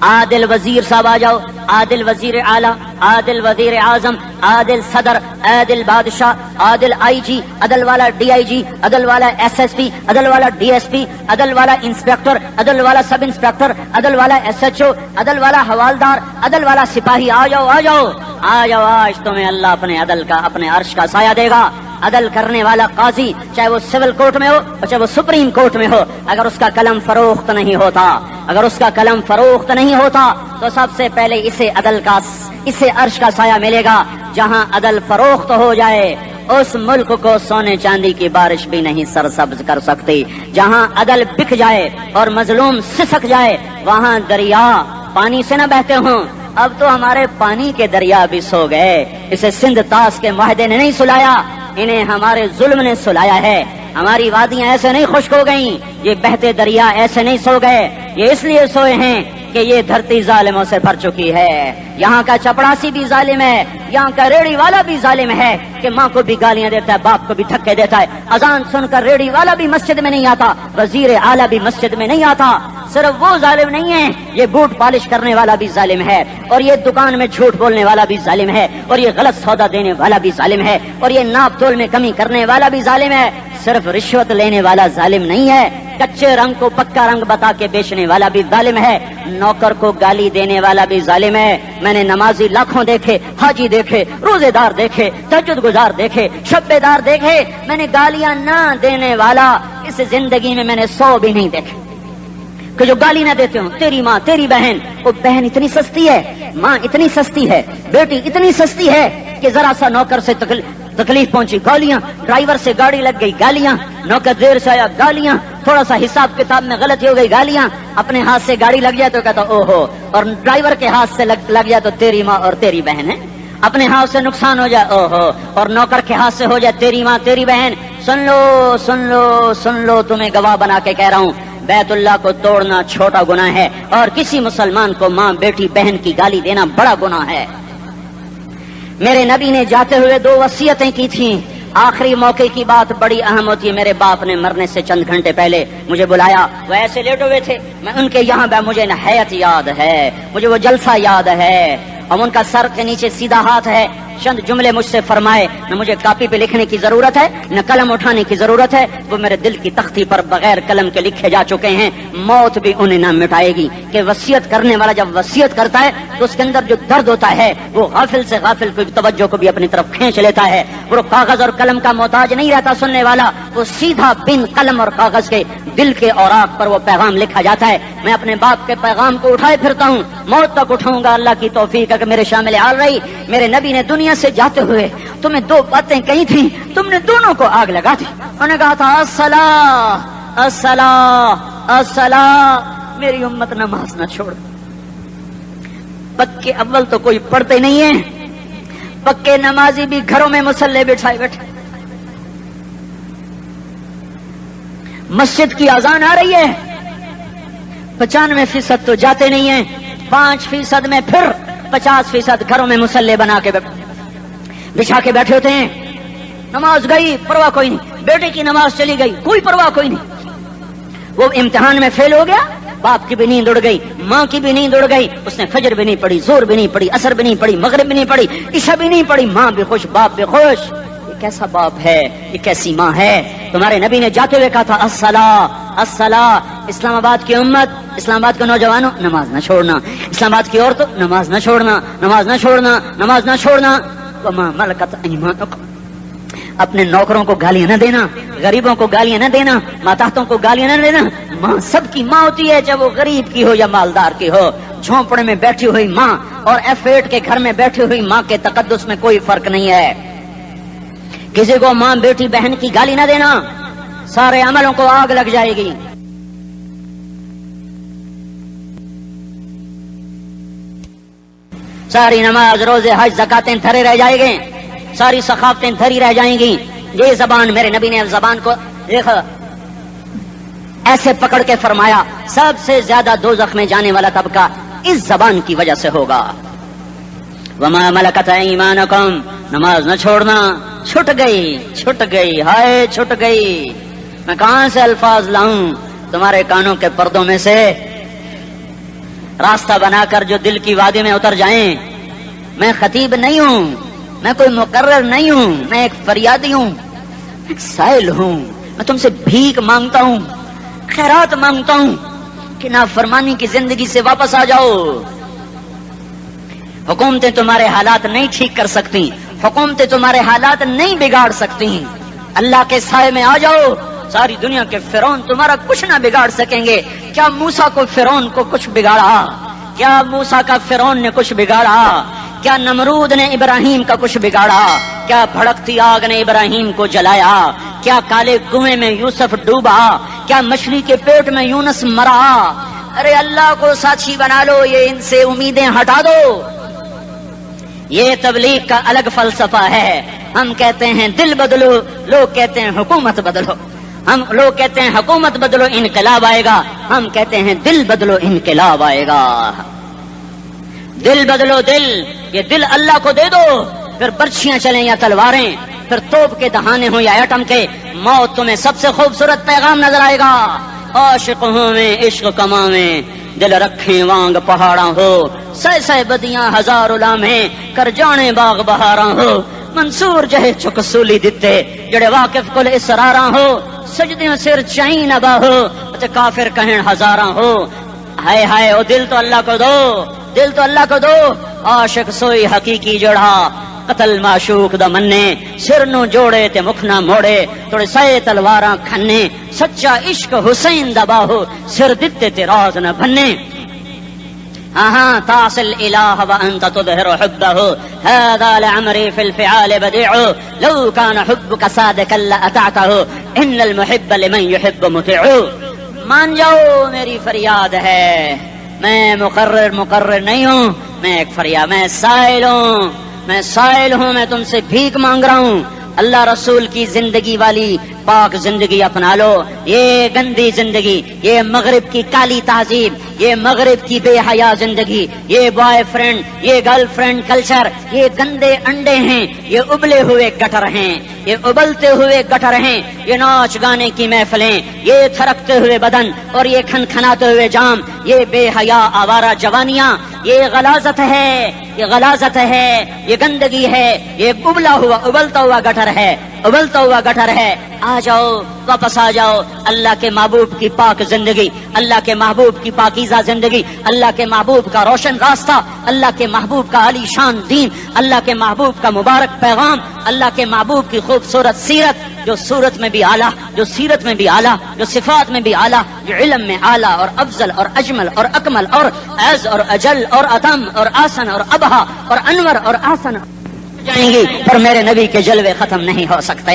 عادل وزیر صاحب آ جاؤ, عادل وزیر اعلیٰ, عادل وزیر اعظم, عادل صدر, عادل بادشاہ, عادل آئی جی, عدل والا ڈی آئی جی, عدل والا ایس ایس پی, عدل والا ڈی ایس پی, عدل والا انسپیکٹر, عدل والا سب انسپیکٹر, عدل والا ایس ایچ او, عدل والا حوالدار, عدل والا سپاہی. آ جاؤ, آ جاؤ, آ جاؤ, آج تمہیں اللہ اپنے عدل کا, اپنے عرش کا سایہ دے گا. عدل کرنے والا قاضی, چاہے وہ سول کورٹ میں ہو اور چاہے وہ سپریم کورٹ میں ہو, اگر اس کا قلم فروخت نہیں ہوتا, اگر اس کا قلم فروخت نہیں ہوتا تو سب سے پہلے اسے عدل کا, اسے عرش کا سایہ ملے گا. جہاں عدل فروخت ہو جائے اس ملک کو سونے چاندی کی بارش بھی نہیں سرسبز کر سکتی. جہاں عدل بک جائے اور مظلوم سسک جائے وہاں دریا پانی سے نہ بہتے ہوں. اب تو ہمارے پانی کے دریا بھی سو گئے. اسے سندھ طاس کے معاہدے نے نہیں سلایا, انہیں ہمارے ظلم نے سلایا ہے. ہماری وادیاں ایسے نہیں خشک ہو گئیں, یہ بہتے دریا ایسے نہیں سو گئے. یہ اس لیے سوئے ہیں کہ یہ دھرتی ظالموں سے بھر چکی ہے. یہاں کا چپڑاسی بھی ظالم ہے, یہاں کا ریڑھی والا بھی ظالم ہے کہ ماں کو بھی گالیاں دیتا ہے, باپ کو بھی دھکے دیتا ہے. اذان سن کر ریڑھی والا بھی مسجد میں نہیں آتا, وزیر اعلیٰ بھی مسجد میں نہیں آتا. صرف وہ ظالم نہیں ہے, یہ بوٹ پالش کرنے والا بھی ظالم ہے, اور یہ دکان میں جھوٹ بولنے والا بھی ظالم ہے, اور یہ غلط سودا دینے والا بھی ظالم ہے, اور یہ ناپ تول میں کمی کرنے والا بھی ظالم ہے. صرف رشوت لینے والا ظالم نہیں ہے, کچے رنگ کو پکا رنگ بتا کے بیچنے والا بھی ظالم ہے, نوکر کو گالی دینے والا بھی ظالم ہے. میں نے نمازی لاکھوں دیکھے, حاجی دیکھے, روزے دار دیکھے, تہجد گزار دیکھے, شب بیدار دیکھے, میں نے گالیاں نہ دینے والا اس زندگی میں نے 100 بھی نہیں دیکھے کہ جو گالی نہ دیتے ہوں. تیری ماں, تیری بہن, وہ بہن اتنی سستی ہے, ماں اتنی سستی ہے, بیٹی اتنی سستی ہے کہ ذرا سا نوکر سے تکلیف پہنچی گالیاں, ڈرائیور سے گاڑی لگ گئی گالیاں, نوکر دیر سے آیا گالیاں, تھوڑا سا حساب کتاب میں غلطی ہو گئی گالیاں, اپنے ہاتھ سے گاڑی لگ جائے تو کہتا او ہو, اور ڈرائیور کے ہاتھ سے لگ جائے تو تیری ماں اور تیری بہن ہے. اپنے ہاتھ سے نقصان ہو جائے او ہو, اور نوکر کے ہاتھ سے ہو جائے تیری ماں تیری بہن. سن لو سن لو سن لو, تمہیں گواہ بنا کے کہہ رہا ہوں, بیت اللہ کو توڑنا چھوٹا گناہ ہے, اور کسی مسلمان کو ماں, بیٹی, بہن کی گالی دینا بڑا گناہ ہے. میرے نبی نے جاتے ہوئے 2 وصیتیں کی تھیں. آخری موقع کی بات بڑی اہم ہوتی ہے. میرے باپ نے مرنے سے چند گھنٹے پہلے مجھے بلایا, وہ ایسے لیٹے ہوئے تھے, میں ان کے یہاں مجھے نہایت یاد ہے, مجھے وہ جلسہ یاد ہے, اور ان کا سر کے نیچے سیدھا ہاتھ ہے. چند جملے مجھ سے فرمائے, نہ مجھے کاپی پہ لکھنے کی ضرورت ہے نہ قلم اٹھانے کی ضرورت ہے, وہ میرے دل کی تختی پر بغیر قلم کے لکھے جا چکے ہیں. موت بھی انہیں نہ مٹائے گی کہ وصیت کرنے والا جب وصیت کرتا ہے تو اس کے اندر جو درد ہوتا ہے وہ غافل سے غافل کی توجہ کو بھی اپنی طرف کھینچ لیتا ہے. وہ کاغذ اور قلم کا محتاج نہیں رہتا سننے والا, وہ سیدھا بن قلم اور کاغذ کے دل کے اوراق پر وہ پیغام لکھا جاتا ہے. میں اپنے باپ کے پیغام کو اٹھائے پھرتا ہوں, موت تک اٹھاؤں گا, اللہ کی توفیق ہے کہ میرے شامل حال رہی. میرے نبی نے دنیا سے جاتے ہوئے تمہیں 2 باتیں کہی تھی, تم نے دونوں کو آگ لگا دی. انہوں نے کہا تھا الصلاۃ الصلاۃ الصلاۃ, میری امت نماز نہ چھوڑ. پکے اول تو کوئی پڑھتے نہیں ہے, پکے نمازی بھی گھروں میں مصلے بٹھائے بیٹھے. مسجد کی اذان آ رہی ہے، 95% تو جاتے نہیں ہیں، 5% میں پھر 50% گھروں میں مسلح بنا کے بچھا کے بیٹھے ہوتے ہیں. نماز گئی پرواہ کوئی نہیں، بیٹے کی نماز چلی گئی کوئی پرواہ کوئی نہیں. وہ امتحان میں فیل ہو گیا، باپ کی بھی نیند اڑ گئی، ماں کی بھی نیند اڑ گئی، اس نے فجر بھی نہیں پڑھی، زور بھی نہیں پڑھی، عصر بھی نہیں پڑھی، مغرب بھی نہیں پڑھی، عشاء بھی نہیں پڑھی، ماں بھی خوش باپ بھی خوش. یہ کیسا باپ ہے، یہ کیسی ماں ہے؟ تمہارے نبی نے جاتے ہوئے کہا تھا الصلاۃ الصلاۃ. اسلام آباد کی امت، اسلام آباد کے نوجوانوں، نماز نہ چھوڑنا. اسلام آباد کی عورتوں، نماز نہ چھوڑنا، نماز نہ چھوڑنا، نماز نہ چھوڑنا. وما ملکت ایمانکم، اپنے نوکروں کو گالیاں نہ دینا، غریبوں کو گالیاں نہ دینا، ماتحتوں کو گالیاں نہ دینا. ماں سب کی ماں ہوتی ہے، چاہے وہ غریب کی ہو یا مالدار کی ہو. جھونپڑے میں بیٹھی ہوئی ماں اور F8 کے گھر میں بیٹھی ہوئی ماں کے تقدس میں کوئی فرق نہیں ہے. کسی کو ماں بیٹی بہن کی گالی نہ دینا، سارے عملوں کو آگ لگ جائے گی. ساری نماز روزے حج زکاتیں دھرے رہ جائیں گے، ساری ثقافتیں دھری رہ جائیں گی. یہ زبان، میرے نبی نے زبان کو دیکھا ایسے پکڑ کے فرمایا سب سے زیادہ دوزخ میں جانے والا طبقہ اس زبان کی وجہ سے ہوگا. وما ملکت ایمانکم، نماز نہ چھوڑنا. چھٹ گئی ہائے چھٹ گئی. میں کہاں سے الفاظ لاؤں تمہارے کانوں کے پردوں میں سے، راستہ بنا کر جو دل کی وادی میں اتر جائیں. میں خطیب نہیں ہوں، میں کوئی مقرر نہیں ہوں، میں ایک فریادی ہوں، ایک سائل ہوں. میں تم سے بھیک مانگتا ہوں، خیرات مانگتا ہوں کہ نافرمانی کی زندگی سے واپس آ جاؤ. حکومتیں تمہارے حالات نہیں ٹھیک کر سکتی، حکومتیں تمہارے حالات نہیں بگاڑ سکتی. اللہ کے سائے میں آ جاؤ، ساری دنیا کے فرعون تمہارا کچھ نہ بگاڑ سکیں گے. کیا موسیٰ کو فرعون کو کچھ بگاڑا؟ کیا موسیٰ کا فرعون نے کچھ بگاڑا؟ کیا نمرود نے ابراہیم کا کچھ بگاڑا؟ کیا بھڑکتی آگ نے ابراہیم کو جلایا؟ کیا کالے کنویں میں یوسف ڈوبا؟ کیا مچھلی کے پیٹ میں یونس مرا؟ ارے اللہ کو ساتھی بنا لو، یہ ان سے امیدیں ہٹا دو. یہ تبلیغ کا الگ فلسفہ ہے. ہم کہتے ہیں دل بدلو، لوگ کہتے ہیں حکومت بدلو. لوگ کہتے ہیں حکومت بدلو انقلاب آئے گا، ہم کہتے ہیں دل بدلو انقلاب آئے گا. دل بدلو دل، یہ دل اللہ کو دے دو، پھر برچھیاں چلیں یا تلواریں، پھر توپ کے دہانے ہوں یا ایٹم کے، موت تمہیں سب سے خوبصورت پیغام نظر آئے گا. عاشق ہوں میں عشق کماویں، دل رکھیں وانگ پہاڑاں ہو، سہ بدیاں ہزار لامیں کر جانے باغ بہاراں ہو. منصور جہے چک سولی دتے جڑے واقف کل اسراراں ہو، سجدیاں سر چائیں نبا ہو تے کافر کہیں ہزاراں ہو. ہائے ہائے او دل تو اللہ کو دو، دل تو اللہ کو دو. عاشق سوئی حقیقی جڑا، قتل معشوق دا مننے، سر نو جوڑے تے مکھ نہ موڑے، توڑے سائے تلواراں کھنے، سچا عشق حسین دا باہو، سر دتے تے راز نہ بھنے. ہاں تاصل الہ وانت تظہر حبہ، هذا لعمری فی الفعال بدیع، لو کان حبک صادقا لأطعتہ، ان المحب لمن یحب مطیع. مان جاؤ میری فریاد ہے، میں مقرر نہیں ہوں، میں ایک فریاد، میں سائل ہوں، میں تم سے بھیک مانگ رہا ہوں. اللہ رسول کی زندگی والی پاک زندگی اپنا لو. یہ گندی زندگی، یہ مغرب کی کالی تہذیب، یہ مغرب کی بے حیا زندگی، یہ بوائے فرینڈ، یہ گرل فرینڈ کلچر، یہ گندے انڈے ہیں، یہ ابلے ہوئے گٹر ہیں، یہ ابلتے ہوئے گٹر ہیں. یہ ناچ گانے کی محفلیں، یہ تھرکتے ہوئے بدن اور یہ کھنکھناتے ہوئے جام، یہ بے حیا آوارہ جوانیاں، یہ غلاظت ہے، یہ غلاظت ہے، یہ گندگی ہے، یہ ابلتا ہوا گٹر ہے، ابلتا ہوا گٹر ہے. آ جاؤ، واپس آ جاؤ. اللہ کے محبوب کی پاک زندگی، اللہ کے محبوب کی پاکیزہ زندگی، اللہ کے محبوب کا روشن راستہ، اللہ کے محبوب کا علی شان دین، اللہ کے محبوب کا مبارک پیغام، اللہ کے محبوب کی خوبصورت سیرت، جو صورت میں بھی اعلیٰ، جو سیرت میں بھی اعلیٰ، جو صفات میں بھی اعلیٰ، جو علم میں اعلیٰ اور افضل اور اجمل اور اکمل اور اعز اور اجل اور اتم اور آسن اور ابہا اور انور اور آسن جائیں گی، پر میرے نبی کے جلوے ختم نہیں ہو سکتے.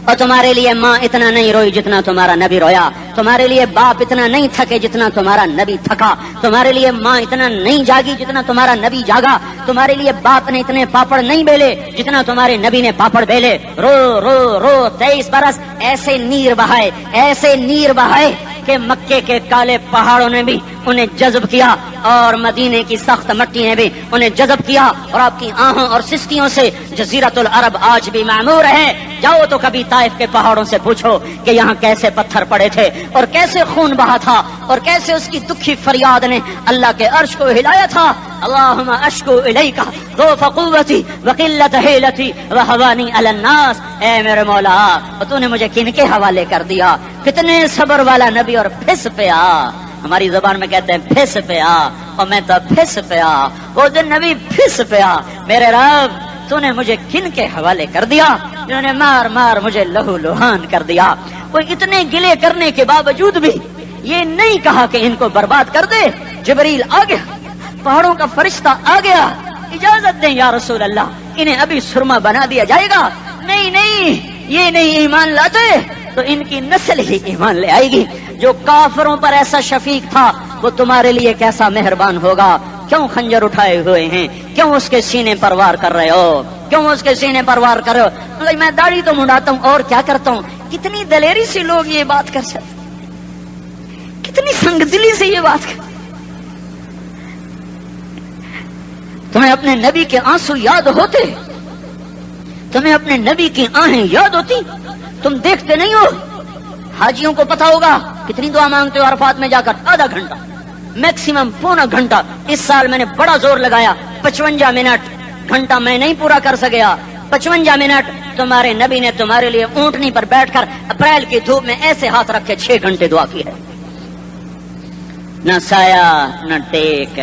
اور تمہارے لیے ماں اتنا نہیں روئی جتنا تمہارا نبی رویا، تمہارے لیے باپ اتنا نہیں تھکے جتنا تمہارا نبی تھکا، تمہارے لیے ماں اتنا نہیں جاگی جتنا تمہارا نبی جاگا، تمہارے لیے باپ نے اتنے پاپڑ نہیں بیلے جتنا تمہارے نبی نے پاپڑ بیلے۔ رو رو رو 23 برس ایسے نیر بہائے، ایسے نیر بہائے کہ مکے کے کالے پہاڑوں نے بھی انہیں جذب کیا اور مدینے کی سخت مٹی نے بھی انہیں جذب کیا، اور آپ کی آہوں اور سستیوں سے جزیرت العرب آج بھی معمور ہے۔ جاؤ تو کبھی طائف کے پہاڑوں سے پوچھو کہ یہاں کیسے پتھر پڑے تھے اور کیسے خون بہا تھا اور کیسے اس کی دکھی فریاد نے اللہ کے عرش کو ہلایا تھا۔ اللہم اشکو الیک ضعف قوتی وقلت حیلتی وہوانی علی الناس، اے میرے مولا تو نے مجھے کن کے حوالے کر دیا؟ کتنے صبر والا نبی اور پھس پیا، ہماری زبان میں کہتے ہیں پھس پیا، اور میں تو پھس پیا، وہ دن نبی پھس پیا۔ میرے رب تو نے مجھے کن کے حوالے کر دیا جنہوں نے مار مار مجھے لہو لہان کر دیا؟ وہ اتنے گلے کرنے کے باوجود بھی یہ نہیں کہا کہ ان کو برباد کر دے۔ جبریل آ گیا، پہاڑوں کا فرشتہ آ گیا، اجازت دیں یا رسول اللہ، انہیں ابھی سرما بنا دیا جائے گا۔ نہیں نہیں، یہ نہیں ایمان لاتے تو ان کی نسل ہی ایمان لے آئے گی۔ جو کافروں پر ایسا شفیق تھا وہ تمہارے لیے کیسا مہربان ہوگا۔ کیوں خنجر اٹھائے ہوئے ہیں؟ کیوں اس کے سینے پر وار کر رہے ہو؟ کیوں اس کے سینے پر وار کر رہے ہو؟ میں داڑھی تو منڈاتا ہوں اور کیا کرتا ہوں۔ کتنی دلیری سے لوگ یہ بات کر سکتے، کتنی سنگ دلی سے یہ بات کر۔ تمہیں اپنے نبی کے آنسو یاد ہوتے؟ تمہیں اپنے نبی کی آہیں یاد ہوتی؟ تم دیکھتے نہیں ہو؟ حاجیوں کو پتا ہوگا کتنی دعا مانگتے ہو عرفات میں جا کر؟ آدھا گھنٹہ، میکسیمم پونا گھنٹہ۔ اس سال میں نے بڑا زور لگایا، 55 منٹ، گھنٹہ میں نہیں پورا کر سکیا۔ 55 منٹ تمہارے نبی نے تمہارے لیے اونٹنی پر بیٹھ کر اپریل کی دھوپ میں ایسے ہاتھ رکھ کے 6 گھنٹے دعا کی ہے۔ نہ سایہ نہ ٹیک،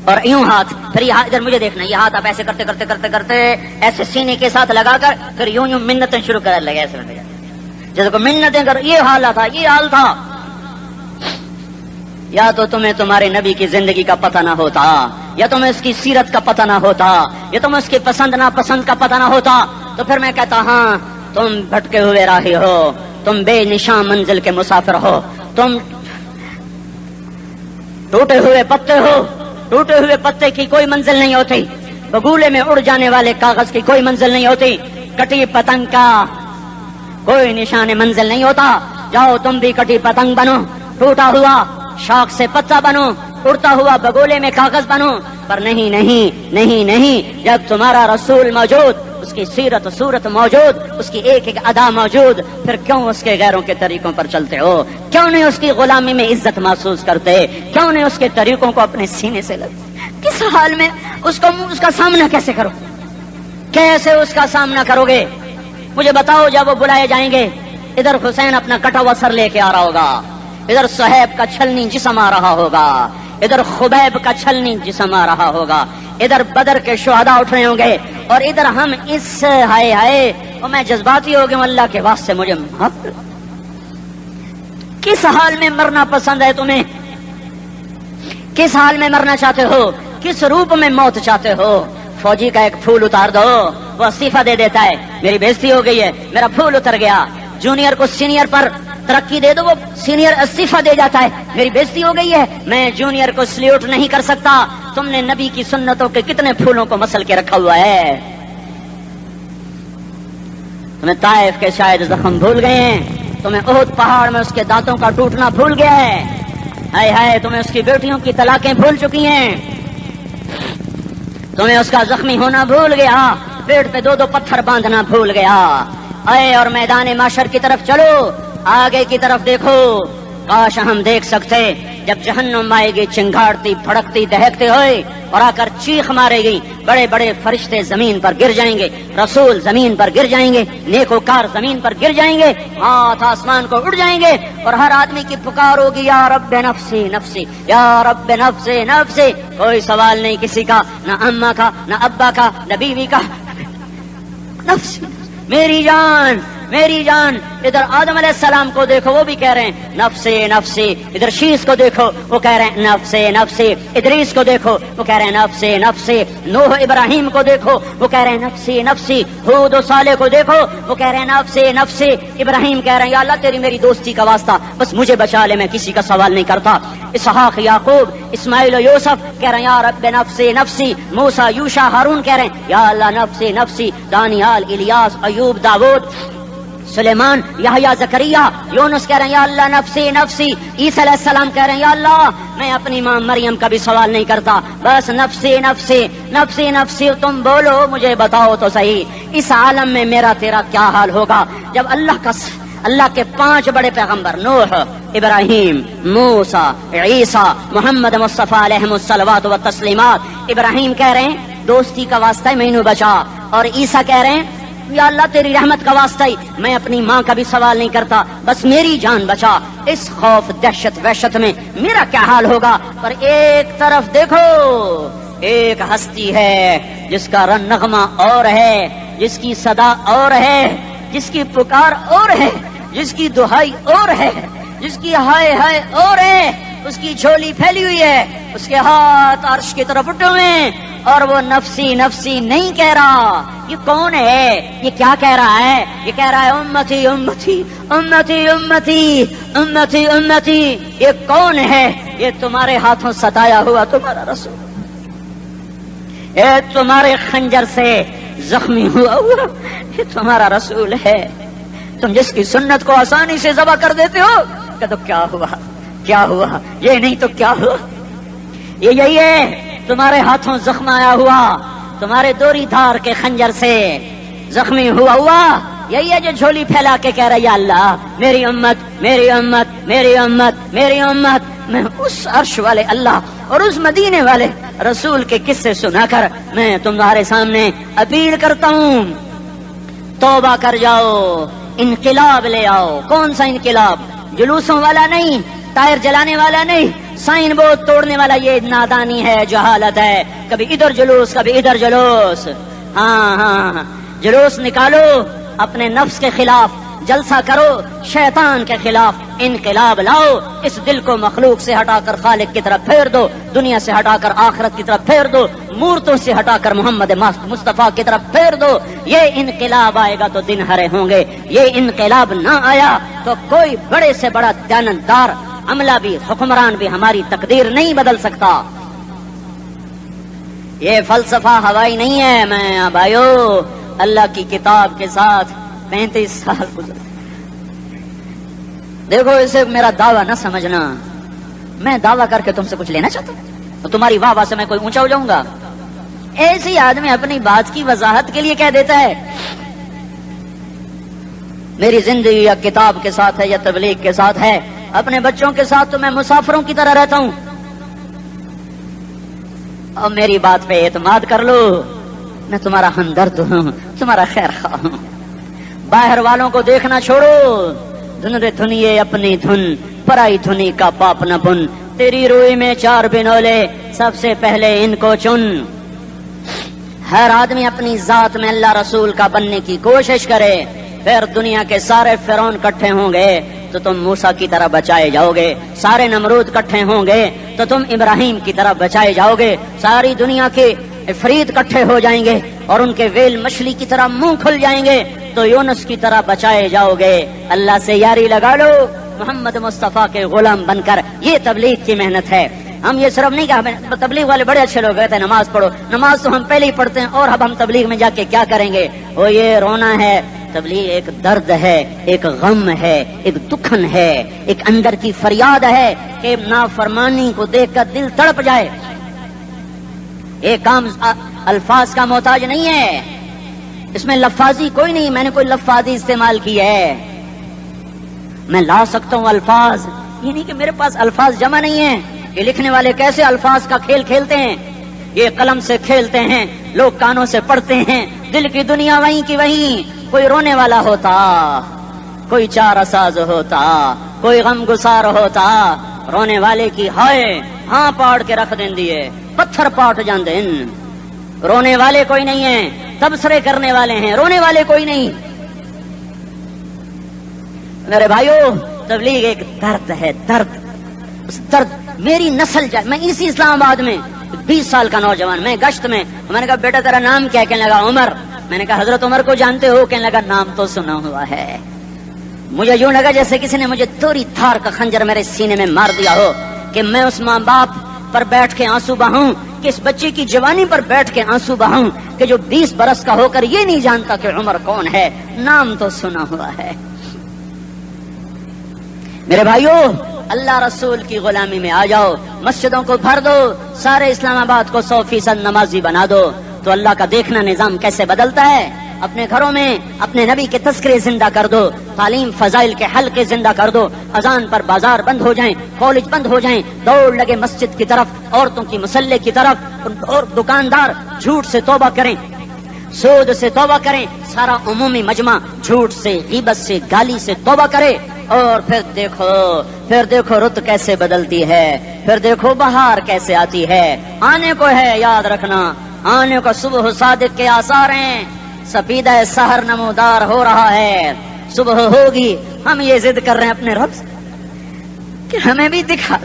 اور یوں ہاتھ، پھر یہ ادھر مجھے دیکھنا، یہ ہاتھ آپ ایسے کرتے کرتے کرتے کرتے ایسے سینے کے ساتھ لگا کر پھر یوں یوں منتیں شروع کر لگے، ایسے جیسے کو منتیں کر۔ یہ حال تھا، یہ حال تھا۔ یا تو تمہیں تمہارے نبی کی زندگی کا پتہ نہ ہوتا، یا تمہیں اس کی سیرت کا پتہ نہ ہوتا، یا تمہیں اس کی پسند ناپسند کا پتہ نہ ہوتا، تو پھر میں کہتا ہاں تم بھٹکے ہوئے راہی ہو، تم بے نشان منزل کے مسافر ہو، تم ٹوٹے ہوئے پتے ہو۔ ٹوٹے ہوئے پتے کی کوئی منزل نہیں ہوتی، بگولے میں اڑ جانے والے کاغذ کی کوئی منزل نہیں ہوتی، کٹی پتنگ کا کوئی نشان منزل نہیں ہوتا۔ جاؤ تم بھی کٹی پتنگ بنو، ٹوٹا ہوا شاخ سے پتا بنو، اڑتا ہوا بگولے میں کاغذ بنو، پر نہیں نہیں نہیں نہیں، جب تمہارا رسول موجود، اس کی سیرت صورت موجود، اس کی ایک ایک ادا موجود، پھر کیوں اس کے غیروں کے طریقوں پر چلتے ہو؟ کیوں نہیں اس کی غلامی میں عزت محسوس کرتے؟ کیوں نہیں اس کے طریقوں کو اپنے سینے سے لگتے؟ کس حال میں اس کا سامنا کیسے کرو؟ کیسے اس کا سامنا کرو گے؟ مجھے بتاؤ، جب وہ بلائے جائیں گے، ادھر حسین اپنا کٹا ہوا سر لے کے آ رہا ہوگا، ادھر صہیب کا چھلنی جسم آ رہا ہوگا، ادھر خبیب کا چھلنی جسم آ رہا ہوگا، ادھر بدر کے شہداء اٹھ رہے ہوں گے، اور ادھر ہم اس ہائے ہائے، اور میں جذباتی ہو گیا، اللہ کے واسطے مجھے معاف۔ کس حال میں مرنا پسند ہے تمہیں؟ کس حال میں مرنا چاہتے ہو؟ کس روپ میں موت چاہتے ہو؟ فوجی کا ایک پھول اتار دو، وہ استعفیٰ دے دیتا ہے، میری بےزتی ہو گئی ہے، میرا پھول اتر گیا۔ جونیئر کو سینئر پر ترقی دے دو، وہ سینئر استعفیٰ دے جاتا ہے، میری بےزتی ہو گئی ہے، میں جونیئر کو سلیوٹ نہیں کر سکتا۔ تم نے نبی کی سنتوں کے کتنے پھولوں کو مسل کے رکھا ہوا ہے؟ تمہیں طائف کے شاید زخم بھول گئے ہیں، تمہیں احد پہاڑ میں اس کے دانتوں کا ٹوٹنا بھول گیا ہے، ہائے ہائے تمہیں اس کی بیٹیوں کی طلاقیں بھول چکی ہیں، تمہیں اس کا زخمی ہونا بھول گیا، پیٹ پہ 2 پتھر باندھنا بھول گیا۔ اے اور میدان معاشر کی طرف چلو، آگے کی طرف دیکھو۔ کاش ہم دیکھ سکتے جب جہنم آئے گی چنگاڑتی بھڑکتی دہکتے ہوئے اور آ کر چیخ مارے گی، بڑے بڑے فرشتے زمین پر گر جائیں گے، رسول زمین پر گر جائیں گے، نیکوکار زمین پر گر جائیں گے، ہاتھ آسمان کو اڑ جائیں گے، اور ہر آدمی کی پکار ہوگی یا رب نفسی نفسی، یا رب نفسی نفسی۔ کوئی سوال نہیں کسی کا، نہ اماں کا، نہ ابا کا، نہ بیوی کا، نفسی میری جان میری جان. ادھر آدم علیہ السلام کو دیکھو وہ بھی کہہ رہے ہیں نفسی نفسی. ادھر شیس کو دیکھو وہ کہہ رہے ہیں نفسی نفسی. ادریس کو دیکھو وہ کہہ رہے ہیں نفسی نفسی. نوح ابراہیم کو دیکھو وہ کہہ رہے ہیں نفسی نفسی. ہود و صالح کو دیکھو وہ کہہ رہے ہیں نفسی نفسی. ابراہیم کہہ رہے ہیں یا اللہ تیری میری دوستی کا واسطہ بس مجھے بچا لے, میں کسی کا سوال نہیں کرتا. اسحاق یعقوب اسماعیل و یوسف کہہ رہے ہیں یا رب نفسی نفسی. موسیٰ یوشع ہارون کہہ رہے ہیں یا اللہ نفسی نفسی. دانیال الیاس ایوب داود سلیمان یحییٰ زکریا یونس کہہ رہے ہیں یا اللہ نفسی نفسی. عیسیٰ علیہ السلام کہہ رہے ہیں یا اللہ میں اپنی ماں مریم کا بھی سوال نہیں کرتا بس نفسی نفسی نفسی نفسی. تم بولو مجھے بتاؤ تو صحیح اس عالم میں میرا تیرا کیا حال ہوگا جب اللہ کے 5 بڑے پیغمبر نوح ابراہیم موسیٰ عیسیٰ محمد مصطفیٰ علیہ الصلوات و تسلیمات. ابراہیم کہہ رہے ہیں دوستی کا واسطہ ہے مینوں بچا, اور عیسیٰ کہہ رہے ہیں یا اللہ تیری رحمت کا واسطہ ہی میں اپنی ماں کا بھی سوال نہیں کرتا بس میری جان بچا. اس خوف دہشت وحشت میں میرا کیا حال ہوگا. پر ایک طرف دیکھو ایک ہستی ہے جس کا نغمہ اور ہے, جس کی صدا اور ہے, جس کی پکار اور ہے, جس کی دہائی اور ہے, جس کی ہائے ہائے اور ہے. اس کی جھولی پھیلی ہوئی ہے, اس کے ہاتھ عرش کی طرف اٹھے ہوئے ہیں اور وہ نفسی نفسی نہیں کہہ رہا. یہ کون ہے؟ یہ کیا کہہ رہا ہے؟ یہ کہہ رہا ہے امتی امتی امتی امتی امتی امتی. یہ کون ہے؟ یہ تمہارے ہاتھوں ستایا ہوا تمہارا رسول, یہ تمہارے خنجر سے زخمی ہوا یہ تمہارا رسول ہے. تم جس کی سنت کو آسانی سے ذبح کر دیتے ہو کہ تو کیا ہوا کیا ہوا, یہ نہیں تو کیا ہوا. یہ یہی ہے تمہارے ہاتھوں زخم آیا ہوا, تمہارے دوری دھار کے خنجر سے زخمی ہوا یہی ہے جو جھولی پھیلا کے کہہ رہا یا اللہ میری امت میری امت میری امت میری امت. میں اس عرش والے اللہ اور اس مدینے والے رسول کے قصے سنا کر میں تمہارے سامنے اپیل کرتا ہوں توبہ کر جاؤ, انقلاب لے آؤ. کون سا انقلاب؟ جلوسوں والا نہیں, ٹائر جلانے والا نہیں, سائن بورڈ توڑنے والا. یہ نادانی ہے, جہالت ہے. کبھی ادھر جلوس کبھی ادھر جلوس. ہاں جلوس نکالو اپنے نفس کے خلاف, جلسہ کرو شیطان کے خلاف, انقلاب لاؤ. اس دل کو مخلوق سے ہٹا کر خالق کی طرف پھیر دو, دنیا سے ہٹا کر آخرت کی طرف پھیر دو, مورتوں سے ہٹا کر محمد مصطفیٰ کی طرف پھیر دو. یہ انقلاب آئے گا تو دن ہرے ہوں گے. یہ انقلاب نہ آیا تو کوئی بڑے سے بڑا دیانتدار عملہ بھی حکمران بھی ہماری تقدیر نہیں بدل سکتا. یہ فلسفہ ہوائی نہیں ہے. میں بھائیو اللہ کی کتاب کے ساتھ 35 سال گزرے. دیکھو اسے میرا دعویٰ نہ سمجھنا, میں دعویٰ کر کے تم سے کچھ لینا چاہتا ہوں تو تمہاری واہ واہ سے میں کوئی اونچا ہو جاؤں گا. ایسی آدمی اپنی بات کی وضاحت کے لیے کہہ دیتا ہے میری زندگی یا کتاب کے ساتھ ہے یا تبلیغ کے ساتھ ہے, اپنے بچوں کے ساتھ تو میں مسافروں کی طرح رہتا ہوں. اور میری بات پہ اعتماد کر لو, میں تمہارا ہمدرد ہوں, تمہارا خیر خواہ ہوں. باہر والوں کو دیکھنا چھوڑو, دھن رے دھنیے اپنی دھن, پرائی دھنی کا پاپ نہ بن. تیری روئی میں 4 بنولے, سب سے پہلے ان کو چن. ہر آدمی اپنی ذات میں اللہ رسول کا بننے کی کوشش کرے, پھر دنیا کے سارے فرعون اکٹھے ہوں گے تو تم موسیٰ کی طرح بچائے جاؤ گے, سارے نمرود اکٹھے ہوں گے تو تم ابراہیم کی طرح بچائے جاؤ گے, ساری دنیا کے افریت اکٹھے ہو جائیں گے اور ان کے ویل مچھلی کی طرح منہ کھل جائیں گے تو یونس کی طرح بچائے جاؤ گے. اللہ سے یاری لگا لو محمد مصطفیٰ کے غلام بن کر. یہ تبلیغ کی محنت ہے. ہم یہ صرف نہیں کہا تبلیغ والے بڑے اچھے لوگ کہتے ہیں نماز پڑھو, نماز تو ہم پہلے ہی پڑھتے ہیں اور اب ہم تبلیغ میں جا کے کیا کریں گے. وہ یہ رونا ہے, تبلیغ ایک درد ہے, ایک غم ہے, ایک دکھن ہے, ایک اندر کی فریاد ہے کہ نافرمانی کو دیکھ کر دل تڑپ جائے. ایک کام الفاظ کا محتاج نہیں ہے, اس میں لفاظی کوئی نہیں. میں نے کوئی لفاظی استعمال کی ہے, میں لا سکتا ہوں الفاظ, یہ نہیں کہ میرے پاس الفاظ جمع نہیں ہیں. یہ لکھنے والے کیسے الفاظ کا کھیل کھیلتے ہیں, یہ قلم سے کھیلتے ہیں, لوگ کانوں سے پڑھتے ہیں. دل کی دنیا وہیں کی وہیں. کوئی رونے والا ہوتا, کوئی چارہ ساز ہوتا, کوئی غم گسار ہوتا. رونے والے کی ہائے ہاں پاڑ کے رکھ دیں دیے, پتھر پاٹ جان دیں. رونے والے کوئی نہیں ہیں, تبصرے کرنے والے ہیں, رونے والے کوئی نہیں. میرے بھائیو تبلیغ ایک درد ہے، درد، اس درد میری نسل جائے. میں اسی اسلام آباد میں 20 سال کا نوجوان، میں گشت میں نے کہا بیٹا تیرا نام کیا؟ کہنے لگا عمر. میں نے کہا حضرت عمر کو جانتے ہو؟ کہنے لگا نام تو سنا ہوا ہے. مجھے یوں لگا جیسے کسی نے مجھے توری تھار کا خنجر میرے سینے میں مار دیا ہو کہ میں اس ماں باپ پر بیٹھ کے آنسو بہاؤں، کہ اس بچے کی جوانی پر بیٹھ کے آنسو بہاؤں کہ جو 20 برس کا ہو کر یہ نہیں جانتا کہ عمر کون ہے. نام تو سنا ہوا ہے. میرے بھائیو اللہ رسول کی غلامی میں آ جاؤ، مسجدوں کو بھر دو، سارے اسلام آباد کو 100% نمازی بنا دو، تو اللہ کا دیکھنا نظام کیسے بدلتا ہے. اپنے گھروں میں اپنے نبی کے تذکرے زندہ کر دو، تعلیم فضائل کے حلقے زندہ کر دو، اذان پر بازار بند ہو جائیں، کالج بند ہو جائیں، دوڑ لگے مسجد کی طرف، عورتوں کی مصلے کی طرف، اور دکاندار جھوٹ سے توبہ کریں، سود سے توبہ کریں، سارا عمومی مجمع جھوٹ سے، غیبت سے، گالی سے توبہ کرے. اور پھر دیکھو رت کیسے بدلتی ہے، پھر دیکھو بہار کیسے آتی ہے. آنے کو ہے، یاد رکھنا، آنے کو صبح صادق کے آثار ہیں. سفیدہ سحر نمودار ہو رہا ہے، صبح ہوگی. ہم یہ ضد کر رہے ہیں اپنے رب سے کہ ہمیں بھی دکھا.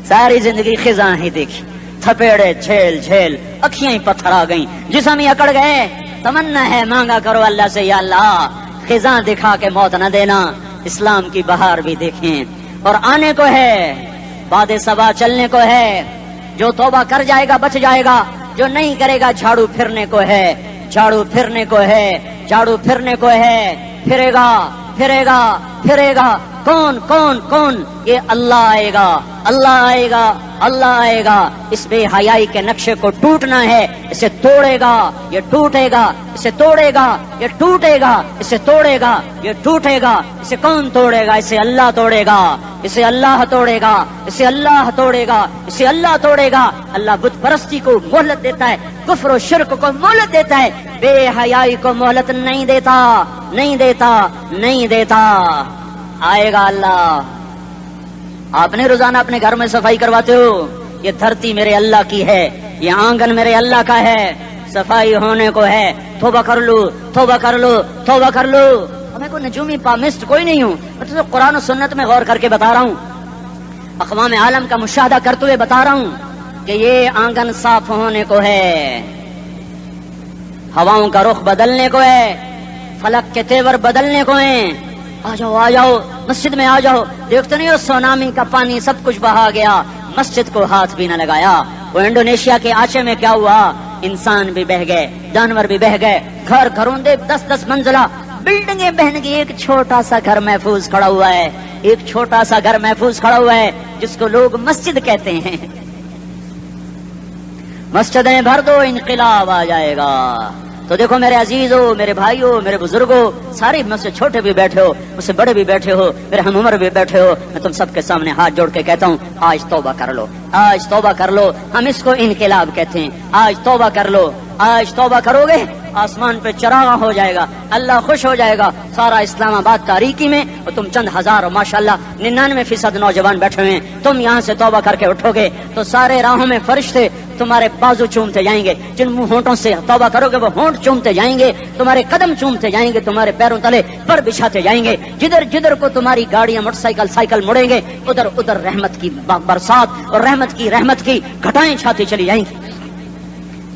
ساری زندگی خزاں ہی دیکھی، تھپیڑے جھیل جھیل، اکھیاں ہی پتھر آ گئیں، جسم ہی اکڑ گئے. تمنا ہے مانگا کرو اللہ سے، یا اللہ خزاں دکھا کے موت نہ دینا، اسلام کی بہار بھی دیکھیں. اور آنے کو ہے، باد صبا چلنے کو ہے. جو توبہ کر جائے گا بچ جائے گا، جو نہیں کرے گا جھاڑو پھرنے کو ہے، جھاڑو پھرنے کو ہے، جھاڑو پھرنے کو ہے. پھرے گا پھرے گا پھرے گا. کون کون کون؟ یہ اللہ آئے گا، اللہ آئے گا، اللہ آئے گا. اس بے حیائی کے نقشے کو ٹوٹنا ہے، اسے توڑے گا، یہ ٹوٹے گا، اسے توڑے گا، یہ ٹوٹے گا، اسے توڑے گا، یہ ٹوٹے گا. اسے کون توڑے گا؟ اسے اللہ توڑے گا، اسے اللہ توڑے گا، اسے اللہ توڑے گا، اسے اللہ توڑے گا. اللہ بت پرستی کو مہلت دیتا ہے، کفر و شرک کو مہلت دیتا ہے، بے حیائی کو مہلت نہیں دیتا، نہیں دیتا، نہیں دیتا. آئے گا اللہ. آپ نے روزانہ اپنے گھر میں صفائی کرواتے ہو؟ یہ دھرتی میرے اللہ کی ہے، یہ آنگن میرے اللہ کا ہے، صفائی ہونے کو ہے. توبہ کر لو، توبہ کر لو، توبہ کر لو. میں کوئی نجومی پامسٹ کوئی نہیں ہوں، میں تو قرآن و سنت میں غور کر کے بتا رہا ہوں، اقوام عالم کا مشاہدہ کرتے ہوئے بتا رہا ہوں کہ یہ آنگن صاف ہونے کو ہے، ہواؤں کا رخ بدلنے کو ہے، فلک کے تیور بدلنے کو ہیں. آ جاؤ آ جاؤ، مسجد میں آ جاؤ. دیکھتے نہیں ہو سونامی کا پانی سب کچھ بہا گیا، مسجد کو ہاتھ بھی نہ لگایا. وہ انڈونیشیا کے آچے میں کیا ہوا؟ انسان بھی بہ گئے، جانور بھی بہ گئے، گھر گھروندے 10-10 منزلہ بلڈنگیں بہن گئی. ایک چھوٹا سا گھر محفوظ کھڑا ہوا ہے، ایک چھوٹا سا گھر محفوظ کھڑا ہوا ہے جس کو لوگ مسجد کہتے ہیں. مسجدیں بھر دو، انقلاب آ جائے گا. تو دیکھو میرے عزیزو، میرے بھائیو، میرے بزرگوں، سارے مجھ سے چھوٹے بھی بیٹھے ہو، مجھ سے بڑے بھی بیٹھے ہو، میرے ہم عمر بھی بیٹھے ہو، میں تم سب کے سامنے ہاتھ جوڑ کے کہتا ہوں آج توبہ کر لو، آج توبہ کر لو. ہم اس کو انقلاب کہتے ہیں. آج توبہ کر لو، آج توبہ کرو گے آسمان پہ چراغاں ہو جائے گا، اللہ خوش ہو جائے گا. سارا اسلام آباد تاریکی میں اور تم چند ہزار، ماشاءاللہ 99% نوجوان بیٹھے ہوئے ہیں. تم یہاں سے توبہ کر کے اٹھو گے تو سارے راہوں میں فرشتے تمہارے بازو چومتے جائیں گے. جن منہ ہونٹوں سے توبہ کرو گے وہ ہونٹ چومتے جائیں گے، تمہارے قدم چومتے جائیں گے، تمہارے پیروں تلے پر بچھاتے جائیں گے. جدھر جدھر کو تمہاری گاڑیاں، موٹر سائیکل، سائیکل مڑیں گے، ادھر ادھر رحمت کی برسات اور رحمت کی گھٹائیں چھاتی چلی جائیں گی.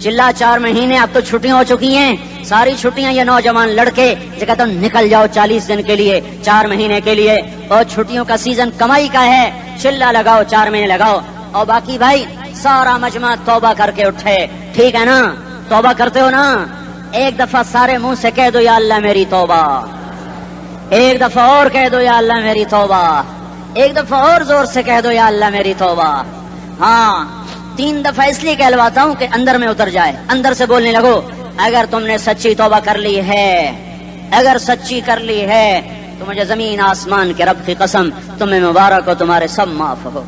چلا 4 مہینے اب تو چھٹیاں ہو چکی ہیں، ساری چھٹیاں یہ نوجوان لڑکے جگہ تو نکل جاؤ 40 دن کے لیے، 4 مہینے کے لیے. اور چھٹیوں کا سیزن کمائی کا ہے، چلا لگاؤ، 4 مہینے لگاؤ. اور باقی بھائی سارا مجمع توبہ کر کے اٹھے. ٹھیک ہے نا؟ توبہ کرتے ہو نا؟ ایک دفعہ سارے منہ سے کہہ دو یا اللہ میری توبہ. ایک دفعہ اور کہہ دو یا اللہ میری توبہ. ایک دفعہ اور زور سے کہہ دو یا اللہ میری توبہ. ہاں 3 دفعہ اس لیے کہلواتا ہوں کہ اندر میں اتر جائے، اندر سے بولنے لگو. اگر تم نے سچی توبہ کر لی ہے، اگر سچی کر لی ہے تو مجھے زمین آسمان کے رب کی قسم تمہیں مبارک ہو، تمہارے سب معاف ہو.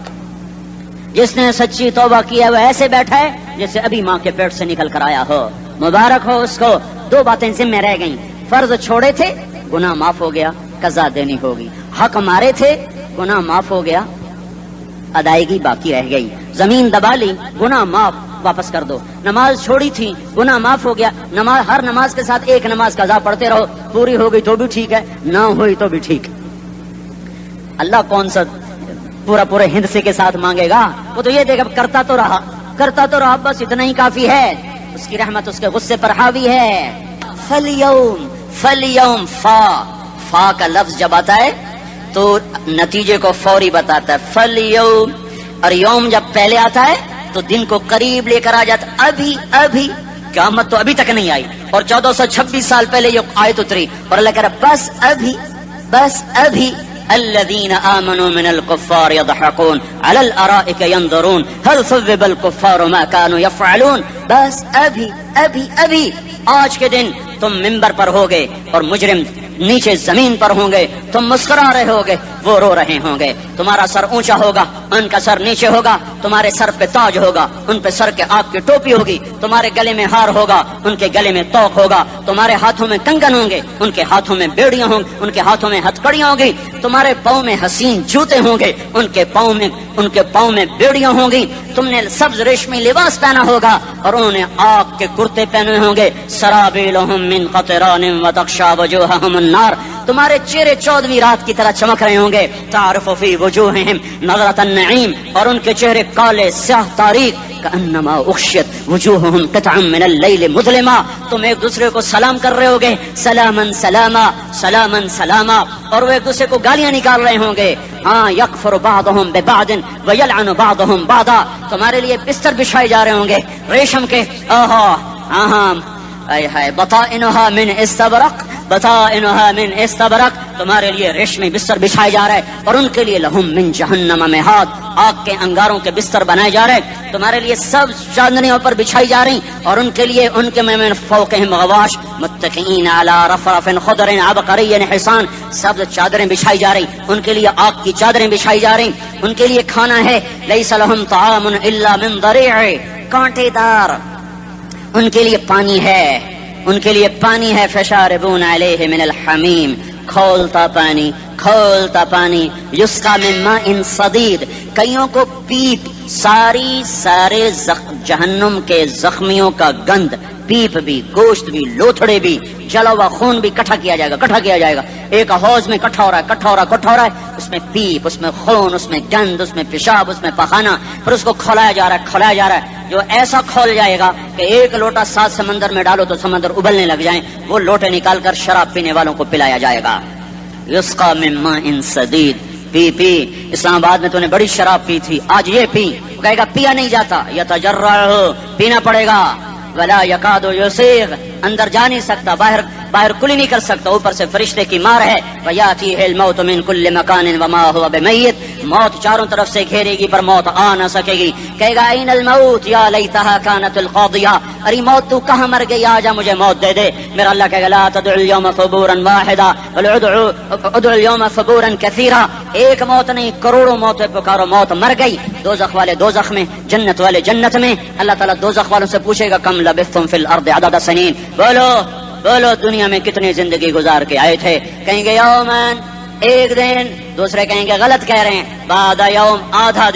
جس نے سچی توبہ کی ہے وہ ایسے بیٹھا ہے جیسے ابھی ماں کے پیٹ سے نکل کر آیا ہو. مبارک ہو اس کو. 2 باتیں ذمہ رہ گئیں. فرض چھوڑے تھے، گناہ معاف ہو گیا، قضا دینی ہوگی. حق مارے تھے، گناہ معاف ہو گیا، ادائیگی باقی رہ گئی. زمین دبا لی، گناہ معاف، واپس کر دو. نماز چھوڑی تھی، گناہ معاف ہو گیا. نماز، ہر نماز کے ساتھ ایک نماز قضا پڑھتے رہو، پوری ہو گئی تو بھی ٹھیک ہے، نہ ہوئی تو بھی ٹھیک. اللہ کون سا پورا پورے ہند سے کے ساتھ مانگے گا؟ وہ تو یہ دیکھا کرتا تو رہا بس اتنا ہی کافی ہے. اس کی رحمت اس کے غصے پر حاوی ہے. فلیوم فا کا لفظ جب آتا ہے تو نتیجے کو فوری بتاتا ہے. فلیوم اور یوم جب پہلے آتا ہے تو دن کو قریب لے کر آ جاتا. ابھی قیامت تو ابھی تک نہیں آئی اور 1426 سال پہلے یہ آیت اتری اور اللہ کہہ رہا بس ابھی الذين آمنوا من الكفار يضحكون على الارائك ينظرون هل ثوب الكفار ما كانوا يفعلون. بس ابھی آج کے دن تم منبر پر ہوگے اور مجرم نیچے زمین پر ہوں گے. تم مسکرا رہے ہوگے وہ رو رہے ہوں گے. تمہارا سر اونچا ہوگا ان کا سر نیچے ہوگا. تمہارے سر پہ تاج ہوگا ان پہ سر کے آگ کی ٹوپی ہوگی. تمہارے گلے میں ہار ہوگا ان کے گلے میں توق ہوگا. تمہارے ہاتھوں میں کنگن ہوں گے ان کے ہاتھوں میں بیڑیاں ہوں گی. ان کے ہاتھوں میں ہتکڑیاں ہوں گی. تمہارے پاؤں میں حسین جوتے ہوں گے ان کے پاؤں میں بیڑیاں ہوں گی. تم نے سبز ریشمی لباس پہنا ہوگا اور انہوں نے آگ کے کرتے پہنے ہوں گے. سرابیلہم من قطران وتغشی وجوہہم النار. تمہارے چہرے 14ویں رات کی طرح چمک رہے ہوں گے. تعرف فی وجوہہم نظرۃ النعیم اور ان کے چہرے کالے سیاہ تاریک. کأنما اغشیت وجوہہم قطعا من اللیل مظلما. تم ایک دوسرے کو سلام کر رہے ہوگے سلامن سلاما اور وہ ایک دوسرے کو گالیاں نکال رہے ہوں گے. ہاں یکفر بعضہم ببعض ویلعن بعضہم بعضا. تمہارے لیے بستر بچھائے جا رہے ہوں گے ریشم کے. بطائنها من استبرق. تمہارے لیے ریشمی بستر بچھائے جا رہے ہیں اور ان کے لیے لہم من جہنم مہاد. آگ کے انگاروں کے بستر بنائے جا رہے ہیں. تمہارے لیے سب چاندنیوں پر بچھائی جا رہی اور ان کے لیے ان کے من فوقہم غواش متکئین علی رفرف خضر عبقری حسان. سب چادریں بچھائی جا رہی ان کے لیے. آگ کی چادریں بچھائی جا رہی. ان کے لیے کھانا ہے لیس لہم طعام الا من ضریع کانٹے دار. ان کے لیے پانی ہے فشاربون علیہ من الحمیم کھولتا پانی یسقا من ماء صدید. کئیوں کو پیپ سارے جہنم کے زخمیوں کا گند پیپ بھی گوشت بھی لوتھڑے بھی جلا ہوا خون بھی کٹھا کیا جائے گا. ایک حوض میں کٹھا ہو رہا ہے. اس میں پیپ اس میں خون اس میں گند اس میں پیشاب اس میں پخانہ. پھر اس کو کھولایا جا رہا ہے جو ایسا کھول جائے گا کہ ایک لوٹا 7 سمندر میں ڈالو تو سمندر ابلنے لگ جائیں. وہ لوٹے نکال کر شراب پینے والوں کو پلایا جائے گا. یسقا من ماء صدید. پی اسلام آباد میں تو نے بڑی شراب پی تھی آج یہ پی. کہے گا پیا نہیں جاتا. یتجرعہ پینا پڑے گا. ولا یکاد یسیغ اندر جا نہیں سکتا. باہر کلی نہیں کر سکتا. اوپر سے فرشتے کی مار ہے. ویاتیہ الموت من کل مکان وما هو بمیت. موت چاروں طرف سے گھیرے گی پر موت آ نہ سکے گی. کہے گا این الموت یا لیتہا کانت القاضیہ. ارے موت تو کہاں مر گئی آجا مجھے موت دے دے. میرا اللہ کہے گا لا تدعوا اليوم ثبورا واحدا بل ادعوا اليوم ثبورا کثیرا. ایک موت نہیں کروڑوں موتیں پکارو. موت مر گئی. دوزخ والے دوزخ میں جنت والے جنت میں. اللہ تعالیٰ دوزخ والوں سے پوچھے گا کم لبثتم فی الارض عدد سنین. بولو دنیا میں کتنی زندگی گزار کے آئے تھے. کہیں گے یومن ایک دن. دوسرے کہیں گے غلط کہہ رہے ہیں بعد یوم آدھا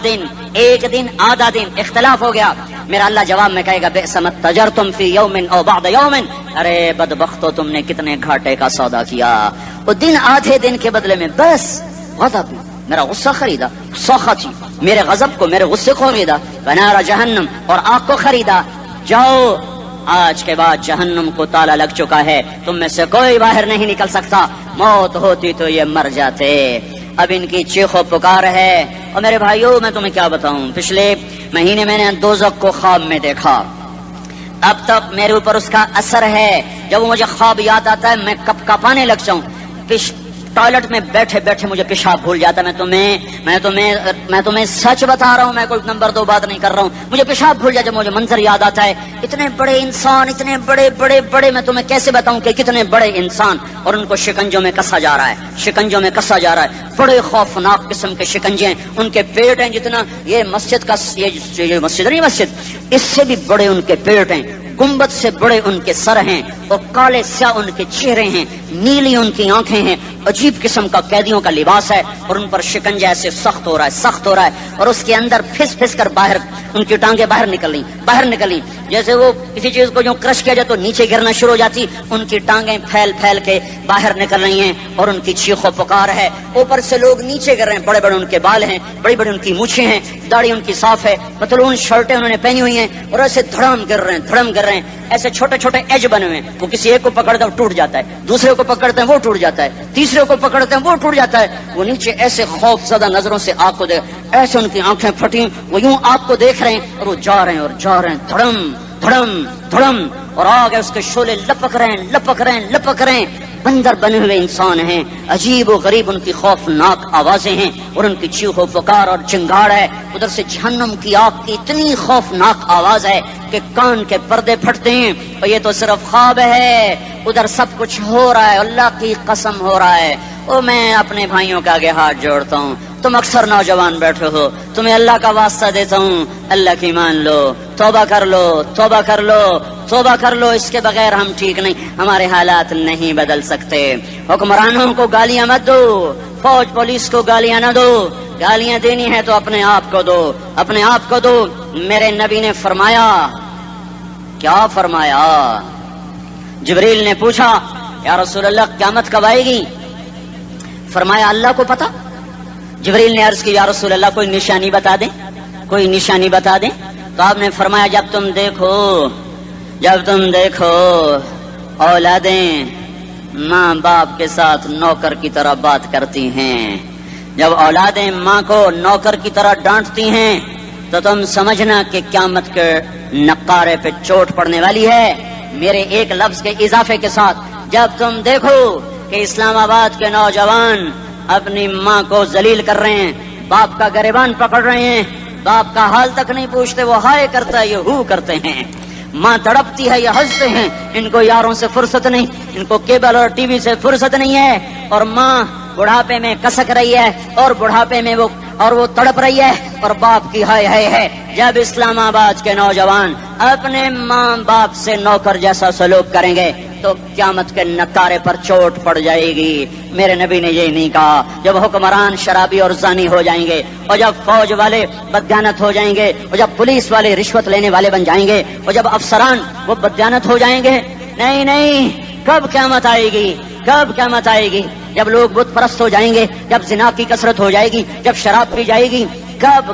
دن ایک دن آدھا دن. اختلاف ہو گیا. میرا اللہ جواب میں کہے گا بئس ما تجرتم فی یوم او بعد یوم. ارے بدبختو تم نے کتنے گھاٹے کا سودا کیا. وہ دن آدھے دن کے بدلے میں بس غضب میرا غصہ خریدا. سخطی میرے غضب کو میرے غصے کو خریدا. بنار جہنم اور آگ کو خریدا. جاؤ آج کے بعد جہنم کو تالا لگ چکا ہے. تم میں سے کوئی باہر نہیں نکل سکتا. موت ہوتی تو یہ مر جاتے. اب ان کی چیخ و پکار ہے. اور میرے بھائیوں میں تمہیں کیا بتاؤں. پچھلے مہینے میں نے دوزخ کو خواب میں دیکھا. اب تک میرے اوپر اس کا اثر ہے. جب مجھے خواب یاد آتا ہے میں کپ کپانے لگ جاؤں. ٹوائلٹ میں بیٹھے مجھے پیشاب بھول جاتا. میں تمہیں سچ بتا رہا ہوں. میں کوئی نمبر 2 بات نہیں کر رہا ہوں. مجھے پیشاب بھول جاتا. مجھے منظر یاد آتا ہے. اتنے بڑے انسان اتنے بڑے میں تمہیں کیسے بتاؤں کہ کتنے بڑے انسان اور ان کو شکنجوں میں کسا جا رہا ہے. بڑے خوفناک قسم کے شکنجے ہیں. ان کے پیٹ ہیں جتنا یہ مسجد کا یہ مسجد نہیں مسجد اس سے بھی بڑے ان کے پیٹ ہیں. گنبد سے بڑے ان کے سر ہیں اور کالے سیاہ ان کے چہرے ہیں. نیلی ان کی آنکھیں ہیں. عجیب قسم کا قیدیوں کا لباس ہے اور ان پر شکنجہ ایسے سخت ہو رہا ہے اور اس کے اندر پھس پھس کر باہر ان کی ٹانگیں باہر نکلی جیسے وہ کسی چیز کو جو کرش کیا جائے تو نیچے گرنا شروع ہو جاتی، ان کی ٹانگیں پھیل پھیل کے باہر نکل رہی ہیں اور ان کی چیخ و پکار ہے، اوپر سے لوگ نیچے گر رہے ہیں، بڑے بڑے ان کے بال ہیں، بڑی بڑی ان کی مونچھیں ہیں، داڑھی ان کی صاف ہے، پتلون شرٹیں انہوں نے پہنی ہوئی ہیں اور ایسے دھڑم گر رہے ہیں، ایسے چھوٹے چھوٹے ایج بنے ہوئے ہیں، وہ کسی ایک کو پکڑتے ہیں وہ ٹوٹ جاتا ہے، دوسرے کو پکڑتے ہیں وہ ٹوٹ جاتا ہے، تیسرے کو پکڑتے ہیں وہ ٹوٹ جاتا ہے، وہ نیچے ایسے خوف زدہ نظروں سے آپ کو دیکھ، ایسے ان کی آنکھیں پھٹی، وہ یوں آپ کو دیکھ رہے ہیں اور وہ جا رہے ہیں دھڑم دھڑم دھڑم اور آگے اس کے شعلے لپک رہے ہیں، بندر بنے ہوئے انسان ہیں، عجیب و غریب ان کی خوفناک آوازیں ہیں اور ان کی چیخ و پکار اور چنگاڑ ہے، ادھر سے جہنم کی آگ کی اتنی خوفناک آواز ہے کہ کان کے پردے پھٹتے ہیں، اور یہ تو صرف خواب ہے، ادھر سب کچھ ہو رہا ہے، اللہ کی قسم ہو رہا ہے۔ اور میں اپنے بھائیوں کے آگے ہاتھ جوڑتا ہوں، تم اکثر نوجوان بیٹھے ہو، تمہیں اللہ کا واسطہ دیتا ہوں، اللہ کی مان لو، توبہ کر لو، اس کے بغیر ہم ٹھیک نہیں، ہمارے حالات نہیں بدل سکتے۔ حکمرانوں کو گالیاں مت دو، فوج پولیس کو گالیاں نہ دو، گالیاں دینی ہے تو اپنے آپ کو دو۔ میرے نبی نے فرمایا، کیا فرمایا؟ جبریل نے پوچھا یا رسول اللہ قیامت کب آئے گی؟ فرمایا اللہ کو پتا۔ جبریل نے عرض کی یا رسول اللہ کوئی نشانی بتا دیں، تو آپ نے فرمایا جب تم دیکھو اولادیں ماں باپ کے ساتھ نوکر کی طرح بات کرتی ہیں، جب اولادیں ماں کو نوکر کی طرح ڈانٹتی ہیں تو تم سمجھنا کہ قیامت کے نقارے پہ چوٹ پڑنے والی ہے۔ میرے ایک لفظ کے اضافے کے ساتھ، جب تم دیکھو کہ اسلام آباد کے نوجوان اپنی ماں کو ذلیل کر رہے ہیں، باپ کا گریبان پکڑ رہے ہیں، باپ کا حال تک نہیں پوچھتے، وہ ہائے کرتا ہے یہ ہو کرتے ہیں، ماں تڑپتی ہے یہ ہنستے ہیں، ان کو یاروں سے فرصت نہیں، ان کو کیبل اور ٹی وی سے فرصت نہیں ہے، اور ماں بڑھاپے میں کسک رہی ہے اور بڑھاپے میں وہ تڑپ رہی ہے اور باپ کی ہائے ہائے ہے۔ جب اسلام آباد کے نوجوان اپنے ماں باپ سے نوکر جیسا سلوک کریں گے تو قیامت کے نکارے پر چوٹ پڑ جائے گی۔ میرے نبی نے یہ نہیں کہا جب حکمران شرابی اور زانی ہو جائیں گے، اور جب فوج والے بددیانت ہو جائیں گے، اور جب پولیس والے رشوت لینے والے بن جائیں گے، اور جب افسران وہ بددیانت ہو جائیں گے، نہیں، کب قیامت آئے گی؟ جب لوگ بت پرست ہو جائیں گے، جب زنا کی کثرت ہو جائے گی، جب شراب پی جائے گی، کب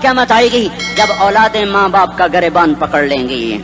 قیامت آئے گی؟ جب اولادیں ماں باپ کا گریبان پکڑ لیں گی۔